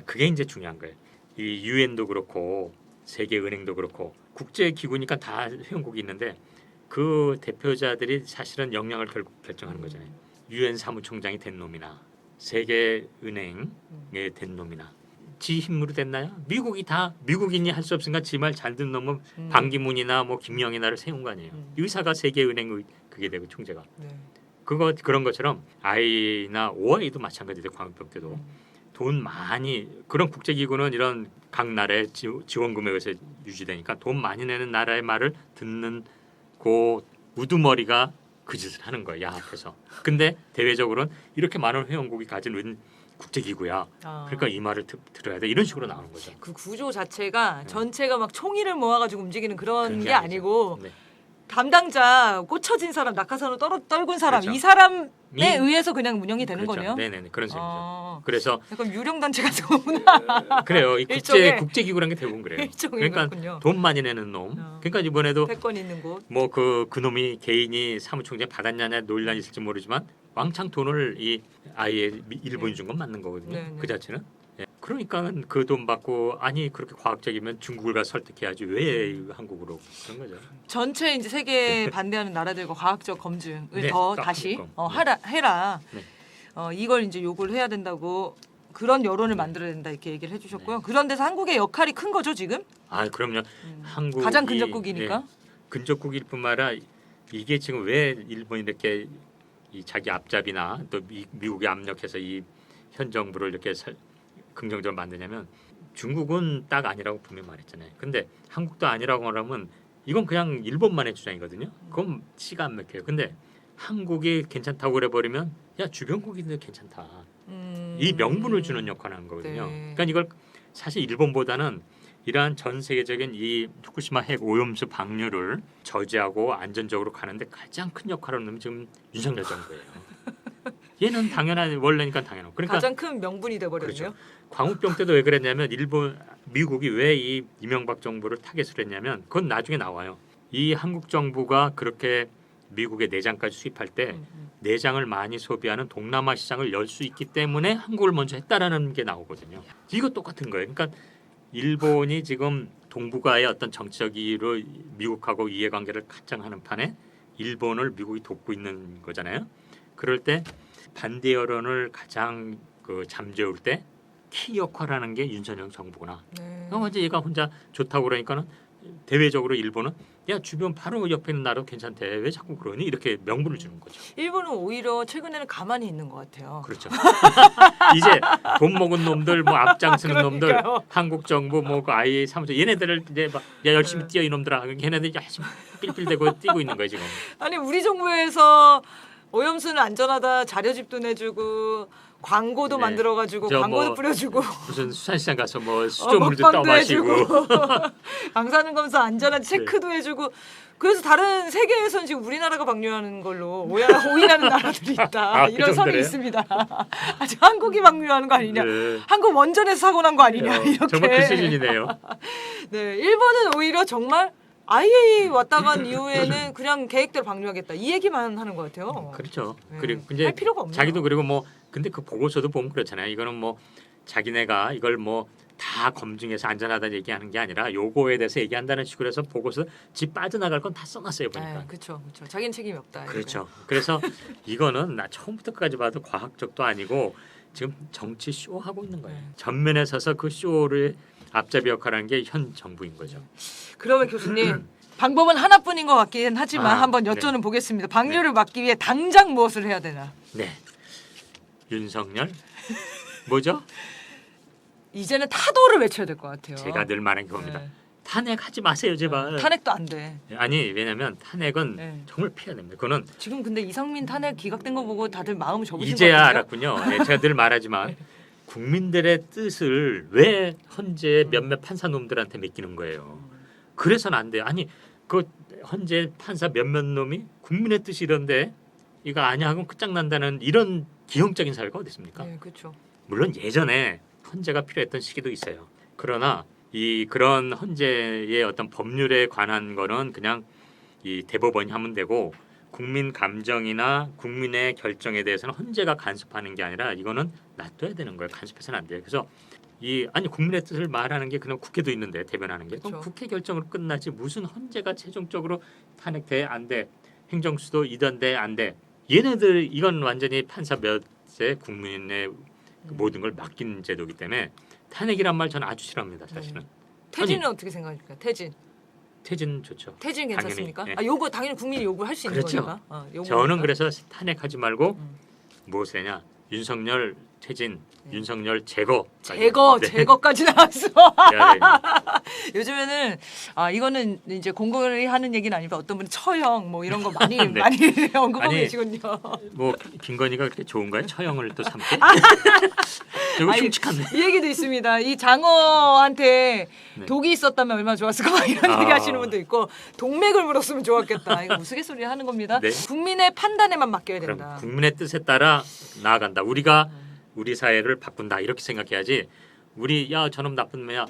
그게 이제 중요한 거예요. 이 유엔도 그렇고 세계은행도 그렇고 국제 기구니까 다 회원국이 있는데 그 대표자들이 사실은 영향을 결국 결정하는 거잖아요. 유엔 사무총장이 된 놈이나 세계은행에 된 놈이나 지 힘으로 됐나요? 미국인이 할 수 없으니까 지 말 잘 듣는 놈은 반기문이나 뭐 김영이나를 세운 거 아니에요. 의사가 세계은행 그게 되고 총재가. 네. 그런 것처럼 아이나 OI도 마찬가지で광우병 때도 돈 많이 그런 국제기구는 이런 각 나라의 지원 금액에서 유지되니까 돈 많이 내는 나라의 말을 듣는 그 우두머리가 그 짓을 하는 거야 야합해서. 근데 대외적으로는 이렇게 많은 회원국이 가진 국제기구야. 그러니까 이 말을 들어야 돼 이런 식으로 나오는 거죠. 그 구조 자체가 전체가 막 총의를 모아가지고 움직이는 그런 게 아니죠. 아니고 네. 담당자 꽂혀진 사람 낙하산으로 떨군 사람 그렇죠. 이 사람에 의해서 그냥 운영이 되는 그렇죠. 거네요. 네네네 그런 셈이죠. 아, 그래서 약간 유령 단체 같은 거구나. 그래요. 이 일종의- 국제기구라는 게 대부분 그래요. 일종의 그러니까 거군요. 돈 많이 내는 놈. 그러니까 이번에도 패권 있는 곳. 뭐 그 놈이 개인이 사무총장 받았냐냐 논란이 있을지 모르지만 왕창 돈을 이 아예 일본이 준 건 맞는 거거든요. 네, 네. 그 자체는. 예. 그러니까 그 돈 받고 아니 그렇게 과학적이면 중국을 가서 설득해야지 왜 한국으로 그런 거죠. 전체 이제 세계 반대하는 나라들과 과학적 검증을 네, 더 딱 다시 그거. 해라. 네. 이걸 이제 요구를 해야 된다고 그런 여론을 만들어야 된다 이렇게 얘기를 해주셨고요. 그런 데서 한국의 역할이 큰 거죠 지금? 아 그럼요. 한국 가장 근접국이니까. 근접국일 뿐만 아니라 이게 지금 왜 일본이 이렇게 이 자기 앞잡이나 또 미국이 압력해서 이 현 정부를 이렇게 긍정적으로 만드냐면 중국은 딱 아니라고 분명히 말했잖아요. 근데 한국도 아니라고 하면 이건 그냥 일본만의 주장이거든요. 그건 씨가 안 먹혀요. 근데 한국이 괜찮다고 그래 버리면 야 주변국인들 괜찮다. 이 명분을 주는 역할을 하는 거거든요. 네. 그러니까 이걸 사실 일본보다는 이러한 전 세계적인 이 후쿠시마 핵 오염수 방류를 저지하고 안전적으로 가는데 가장 큰 역할을 하는 놈이 지금 윤석열 정부예요. 얘는 당연한 원래니까 당연하고. 그러니까 가장 큰 명분이 돼버렸네요. 그렇죠. 광우병 때도 왜 그랬냐면 미국이 왜 이 이명박 정부를 타겟으로 했냐면 그건 나중에 나와요. 이 한국 정부가 그렇게 미국의 내장까지 수입할 때 내장을 많이 소비하는 동남아 시장을 열 수 있기 때문에 한국을 먼저 했다라는 게 나오거든요. 이거 똑같은 거예요. 그러니까 일본이 지금 동북아의 어떤 정치적 이유로 미국하고 이해관계를 가장하는 판에 일본을 미국이 돕고 있는 거잖아요. 그럴 때 반대 여론을 가장 잠재울 때 키 역할을 하는 게 윤석열 정부구나. 네. 그럼 이제 얘가 혼자 좋다고 그러니까는 대외적으로 일본은 야 주변 바로 옆에 있는 나라도 괜찮대. 왜 자꾸 그러니? 이렇게 명분을 주는 거죠. 일본은 오히려 최근에는 가만히 있는 것 같아요. 그렇죠. 이제 돈 먹은 놈들, 뭐 앞장서는 놈들, 그러니까요. 한국 정부 뭐그 IA 사무소 얘네들을 이제 막 야 열심히 뛰어 이놈들아. 걔네들 열심히 삘삘대고 뛰고 있는 거예요 지금. 아니 우리 정부에서 오염수는 안전하다 자료집도 내주고 광고도 네. 만들어가지고 저 광고도 뭐 뿌려주고 무슨 수산시장 가서 뭐 수조물도 먹방도 떠마시고. 해주고 방사능 검사 안전한지 체크도 해주고 그래서 다른 세계에서는 지금 우리나라가 방류하는 걸로 오인하는 나라들이 있다. 아, 그 이런 설이 정도래요? 있습니다. 아직 한국이 방류하는 거 아니냐? 네. 한국 원전에서 사고 난 거 아니냐? 이렇게. 정말 그 수준이네요. 네, 일본은 오히려 정말 IA 왔다 간 이후에는 그냥 계획대로 방류하겠다 이 얘기만 하는 것 같아요. 그렇죠. 네. 그리고 이제 할 필요가 없네요. 자기도 그리고 뭐 근데 그 보고서도 보면 그렇잖아요. 이거는 뭐 자기네가 이걸 뭐 다 검증해서 안전하다는 얘기하는 게 아니라 요거에 대해서 얘기한다는 식으로 해서 보고서 집 빠져나갈 건 다 써놨어요 보니까. 네, 그렇죠, 그렇죠. 자기는 책임이 없다. 그렇죠. 그래서 이거는 나 처음부터 끝까지 봐도 과학적도 아니고 지금 정치 쇼 하고 있는 거예요. 네. 전면에 서서 그 쇼를 앞잡이 역할하는 게 현 정부인 거죠. 그러면 교수님 방법은 하나뿐인 것 같긴 하지만 아, 한번 네. 여쭤는 보겠습니다. 방류를 막기 위해 당장 무엇을 해야 되나? 네. 윤석열 뭐죠? 이제는 타도를 외쳐야 될 것 같아요. 제가 늘 말한 겁니다. 네. 탄핵하지 마세요 제발. 탄핵도 안 돼. 아니 왜냐면 탄핵은 네. 정말 피해야 됩니다. 그거는 지금 근데 이상민 탄핵 기각된 거 보고 다들 마음을 접으신 것 이제야 같아요. 알았군요. 예, 제가 늘 말하지만 국민들의 뜻을 왜 헌재 몇몇 판사놈들한테 맡기는 거예요. 그래서는 안 돼요. 아니 그 헌재 판사 몇몇 놈이 국민의 뜻이 이런데 이거 아니야 하고 끝장난다는 이런 기형적인 사회가 어디 있습니까? 네, 그렇죠. 물론 예전에 헌재가 필요했던 시기도 있어요. 그러나 이 그런 헌재의 어떤 법률에 관한 거는 그냥 이 대법원이 하면 되고 국민 감정이나 국민의 결정에 대해서는 헌재가 간섭하는 게 아니라 이거는 놔둬야 되는 거예요. 간섭해서는 안 돼요. 그래서 이 아니 국민의 뜻을 말하는 게 그냥 국회도 있는데 대변하는 게 그럼 그렇죠. 국회 결정으로 끝나지 무슨 헌재가 최종적으로 탄핵돼 안 돼. 행정수도 이던데 안 돼. 얘네들 이건 완전히 판사 몇에 국민의 그 모든 걸 맡긴 제도이기 때문에 탄핵이란 말 저는 아주 싫어합니다. 사실은. 태진은 어떻게 생각하십니까? 퇴진 좋죠. 태진 괜찮습니까? 당연히, 아 요거 당연히 국민이 요구할 수 있는 그렇죠. 거니까. 저는 그래서 탄핵하지 말고 음. 무엇을 해냐 윤석열 퇴진, 윤석열 제거. 제거까지 나왔어. 네. 요즘에는 이거는 이제 공공이 하는 얘기는 아니고 어떤 분이 처형 뭐 이런 거 많이 네. 많이 언급하고 아니, 계시군요. 뭐 김건희가 그렇게 좋은가요? 처형을 또 삼게? 이거 아니, 흉측한데. 이 얘기도 있습니다. 이 장어한테 네. 독이 있었다면 얼마나 좋았을까 막 이런 아. 얘기 하시는 분도 있고 동맥을 물었으면 좋았겠다. 이거 우스갯소리 하는 겁니다. 네. 국민의 판단에만 맡겨야 된다. 그럼 국민의 뜻에 따라 나아간다. 우리가 우리 사회를 바꾼다 이렇게 생각해야지. 우리 야 저놈 나쁜 애야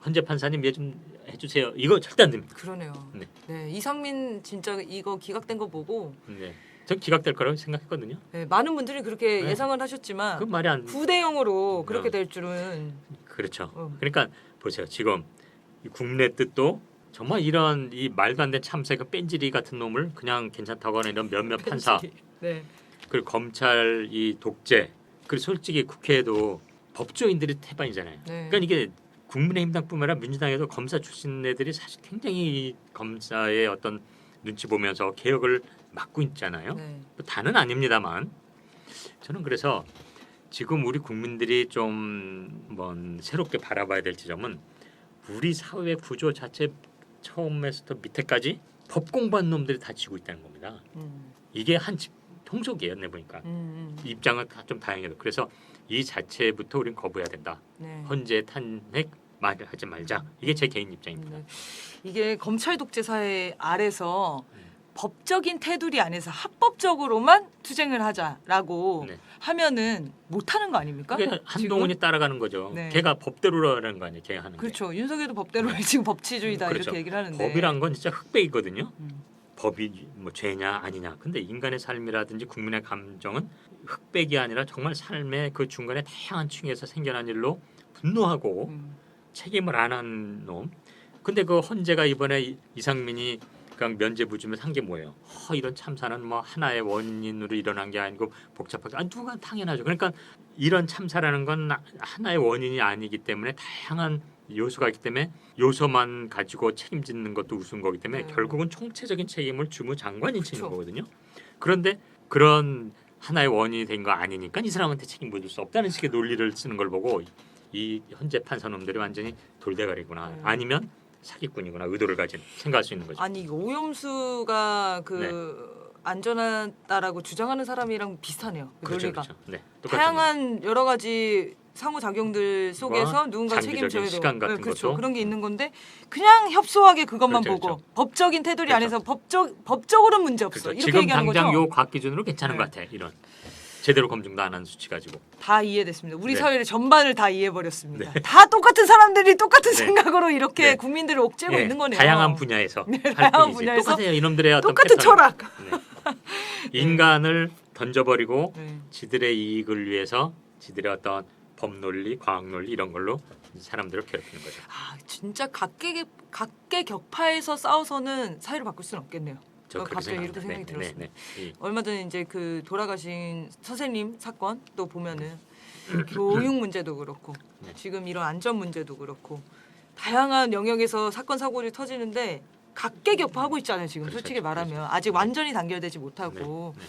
헌재 판사님 얘 좀 해주세요. 이거 절대 안 됩니다. 그러네요. 네. 네, 이상민 진짜 이거 기각된 거 보고 네, 전 기각될 거라고 생각했거든요. 네, 많은 분들이 그렇게 네. 예상을 하셨지만 그 말이 안 9대 0으로 그렇게 어. 될 줄은 그렇죠. 음. 그러니까 보세요. 지금 이 국내 뜻도 정말 이런 이 말도 안 되는 참새 그 뺀질이 같은 놈을 그냥 괜찮다고 하는 이런 몇몇 판사 네. 그리고 검찰 이 독재 그리고 솔직히 국회에도 법조인들이 태반이잖아요. 네. 그러니까 이게 국민의힘당뿐만 아니라 민주당에도 검사 출신 애들이 사실 굉장히 이 검사의 어떤 눈치 보면서 개혁을 막고 있잖아요. 네. 뭐 다는 아닙니다만 저는 그래서 지금 우리 국민들이 좀 새롭게 바라봐야 될 지점은 우리 사회 구조 자체 처음에서부터 밑에까지 법 공부한 놈들이 다 지고 있다는 겁니다. 이게 한 집 통속이에요, 내 보니까 입장은 다 좀 다양해요. 그래서 이 자체부터 우리는 거부해야 된다. 네. 헌재 탄핵 하지 말자. 이게 제 개인 입장입니다. 네. 이게 검찰 독재 사회 아래서 법적인 테두리 안에서 합법적으로만 투쟁을 하자라고 네. 하면은 못하는 거 아닙니까? 그게 한동훈이 지금? 따라가는 거죠. 네. 걔가 법대로라는 거 아니에요. 걔가 하는 게. 그렇죠. 윤석열도 법대로 지금 법치주의다 그렇죠. 이렇게 얘기를 하는데 법이란 건 진짜 흑백이거든요. 음. 법이 뭐 죄냐 아니냐. 근데 인간의 삶이라든지 국민의 감정은 흑백이 아니라 정말 삶의 그 중간에 다양한 층에서 생겨난 일로 분노하고 책임을 안 한 놈. 근데 그 헌재가 이번에 이상민이 그냥 면죄부주면 한 게 뭐예요? 이런 참사는 뭐 하나의 원인으로 일어난 게 아니고 복잡하게 누가 당연하죠. 그러니까 이런 참사라는 건 하나의 원인이 아니기 때문에 다양한 요소가 있기 때문에 요소만 가지고 책임지는 것도 우스운 거기 때문에 네. 결국은 총체적인 책임을 주무장관이 지는 그쵸. 거거든요. 그런데 그런 하나의 원인이 된 거 아니니까 이 사람한테 책임 묻을 수 없다는 식의 논리를 쓰는 걸 보고 이 현재 판사놈들이 완전히 돌대가리구나. 네. 아니면 사기꾼이구나. 의도를 가진 생각할 수 있는 거죠. 아니 이거 오염수가 그 네. 안전하다라고 주장하는 사람이랑 비슷하네요. 그 그렇죠, 논리가. 그렇죠. 네, 똑같은 다양한 여러 가지 상호작용들 속에서 누군가 장기적인 책임져야 되고 시간 같은 그렇죠. 것도. 그런 게 있는 건데 그냥 협소하게 그것만 그렇죠, 보고 그렇죠. 법적인 테두리 그렇죠. 안에서 법적으로는 문제 없어. 그렇죠. 이렇게 지금 얘기하는 당장 거죠. 요 과학 기준으로 괜찮은 네. 것 같아. 이런 제대로 검증도 안 한 수치 가지고. 다 이해됐습니다. 우리 네. 사회의 전반을 다 이해해버렸습니다. 다 똑같은 사람들이 똑같은 네. 생각으로 이렇게 네. 국민들을 옥죄고 예, 있는 거네요. 다양한 분야에서 할 다양한 뿐이지. 분야에서 똑같아요. 이놈들의 어떤 똑같은 패턴. 철학. 네. 인간을 던져버리고 네. 지들의 이익을 위해서 지들의 어떤 법논리, 과학논리 이런 걸로 사람들을 괴롭히는 거죠. 아 진짜 각계격파에서 싸워서는 사회를 바꿀 수는 없겠네요. 저 그렇게 갑자기 생각합니다. 이렇게 생각이 들었습니다. 네, 네. 얼마 전에 이제 그 돌아가신 선생님 사건 또 보면은 교육 문제도 그렇고 네. 지금 이런 안전 문제도 그렇고 다양한 영역에서 사건 사고들이 터지는데 각계격파하고 있잖아요. 지금 그렇죠, 솔직히 말하면 그렇죠. 아직 네. 완전히 단결되지 못하고 네, 네.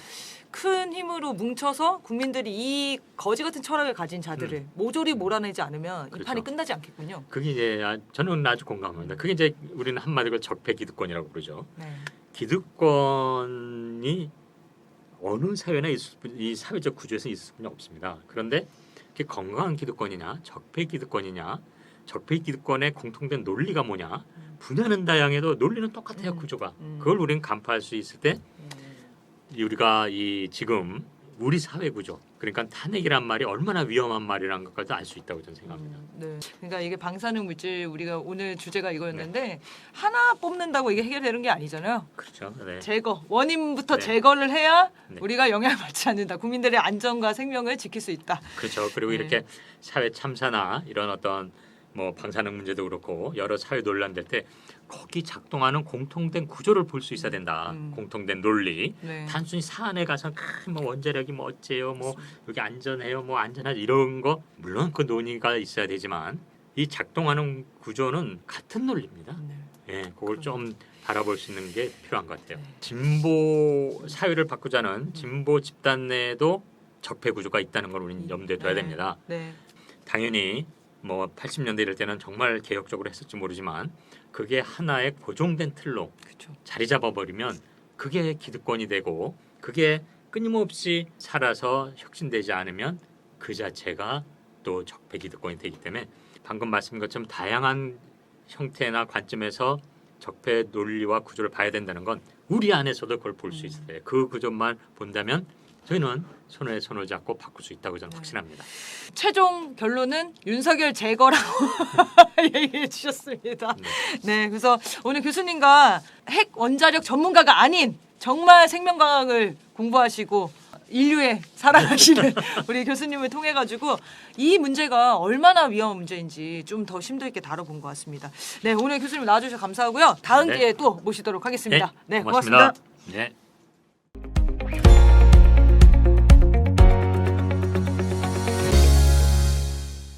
큰 힘으로 뭉쳐서 국민들이 이 거지 같은 철학을 가진 자들을 모조리 몰아내지 않으면 이 그렇죠. 판이 끝나지 않겠군요. 그게 이제 저는 아주 공감합니다. 그게 이제 우리는 한마디로 적폐 기득권이라고 부르죠. 네. 기득권이 어느 사회나 이 사회적 구조에서 있을 수는 없습니다. 그런데 그게 건강한 기득권이냐, 적폐 기득권이냐, 적폐 기득권의 공통된 논리가 뭐냐, 분야는 다양해도 논리는 똑같아요. 구조가. 그걸 우리는 간파할 수 있을 때 우리가 이 지금 우리 사회 구조, 그러니까 탄핵이란 말이 얼마나 위험한 말이라는 것까지 알 수 있다고 저는 생각합니다. 네. 그러니까 이게 방사능 물질 우리가 오늘 주제가 이거였는데 하나 뽑는다고 이게 해결되는 게 아니잖아요. 그렇죠. 네. 제거 원인부터 네. 제거를 해야 네. 우리가 영향을 받지 않는다. 국민들의 안전과 생명을 지킬 수 있다. 그렇죠. 그리고 네. 이렇게 사회 참사나 이런 어떤 뭐 방사능 문제도 그렇고 여러 사회 논란될 때 거기 작동하는 공통된 구조를 볼 수 있어야 된다. 공통된 논리. 네. 단순히 사안에 가서 뭐 원자력이 뭐 어째요, 뭐 여기 안전해요, 뭐 안전하지 이런 거 물론 그 논의가 있어야 되지만 이 작동하는 구조는 같은 논리입니다. 네. 예, 그걸 좀 바라볼 수 있는 게 필요한 것 같아요. 네. 진보 사회를 바꾸자는 진보 집단 내에도 적폐 구조가 있다는 걸 우리는 염두에 둬야 네. 됩니다. 네. 당연히 뭐 80년대 이럴 때는 정말 개혁적으로 했을지 모르지만 그게 하나의 고정된 틀로 그렇죠. 자리 잡아버리면 그게 기득권이 되고 그게 끊임없이 살아서 혁신되지 않으면 그 자체가 또 적폐 기득권이 되기 때문에 방금 말씀드린 것처럼 다양한 형태나 관점에서 적폐 논리와 구조를 봐야 된다는 건 우리 안에서도 그걸 볼 수 있어요. 그 구조만 본다면 저희는 손에 손을 잡고 바꿀 수 있다고 저는 확신합니다. 최종 결론은 윤석열 제거라고 얘기해 주셨습니다. 네, 그래서 오늘 교수님과 핵 원자력 전문가가 아닌 정말 생명과학을 공부하시고 인류에 살아가시는 우리 교수님을 통해 가지고 이 문제가 얼마나 위험한 문제인지 좀 더 심도 있게 다뤄본 것 같습니다. 네, 오늘 교수님 나와주셔서 감사하고요. 다음 네. 기회에 또 모시도록 하겠습니다. 네, 고맙습니다. 고맙습니다. 네.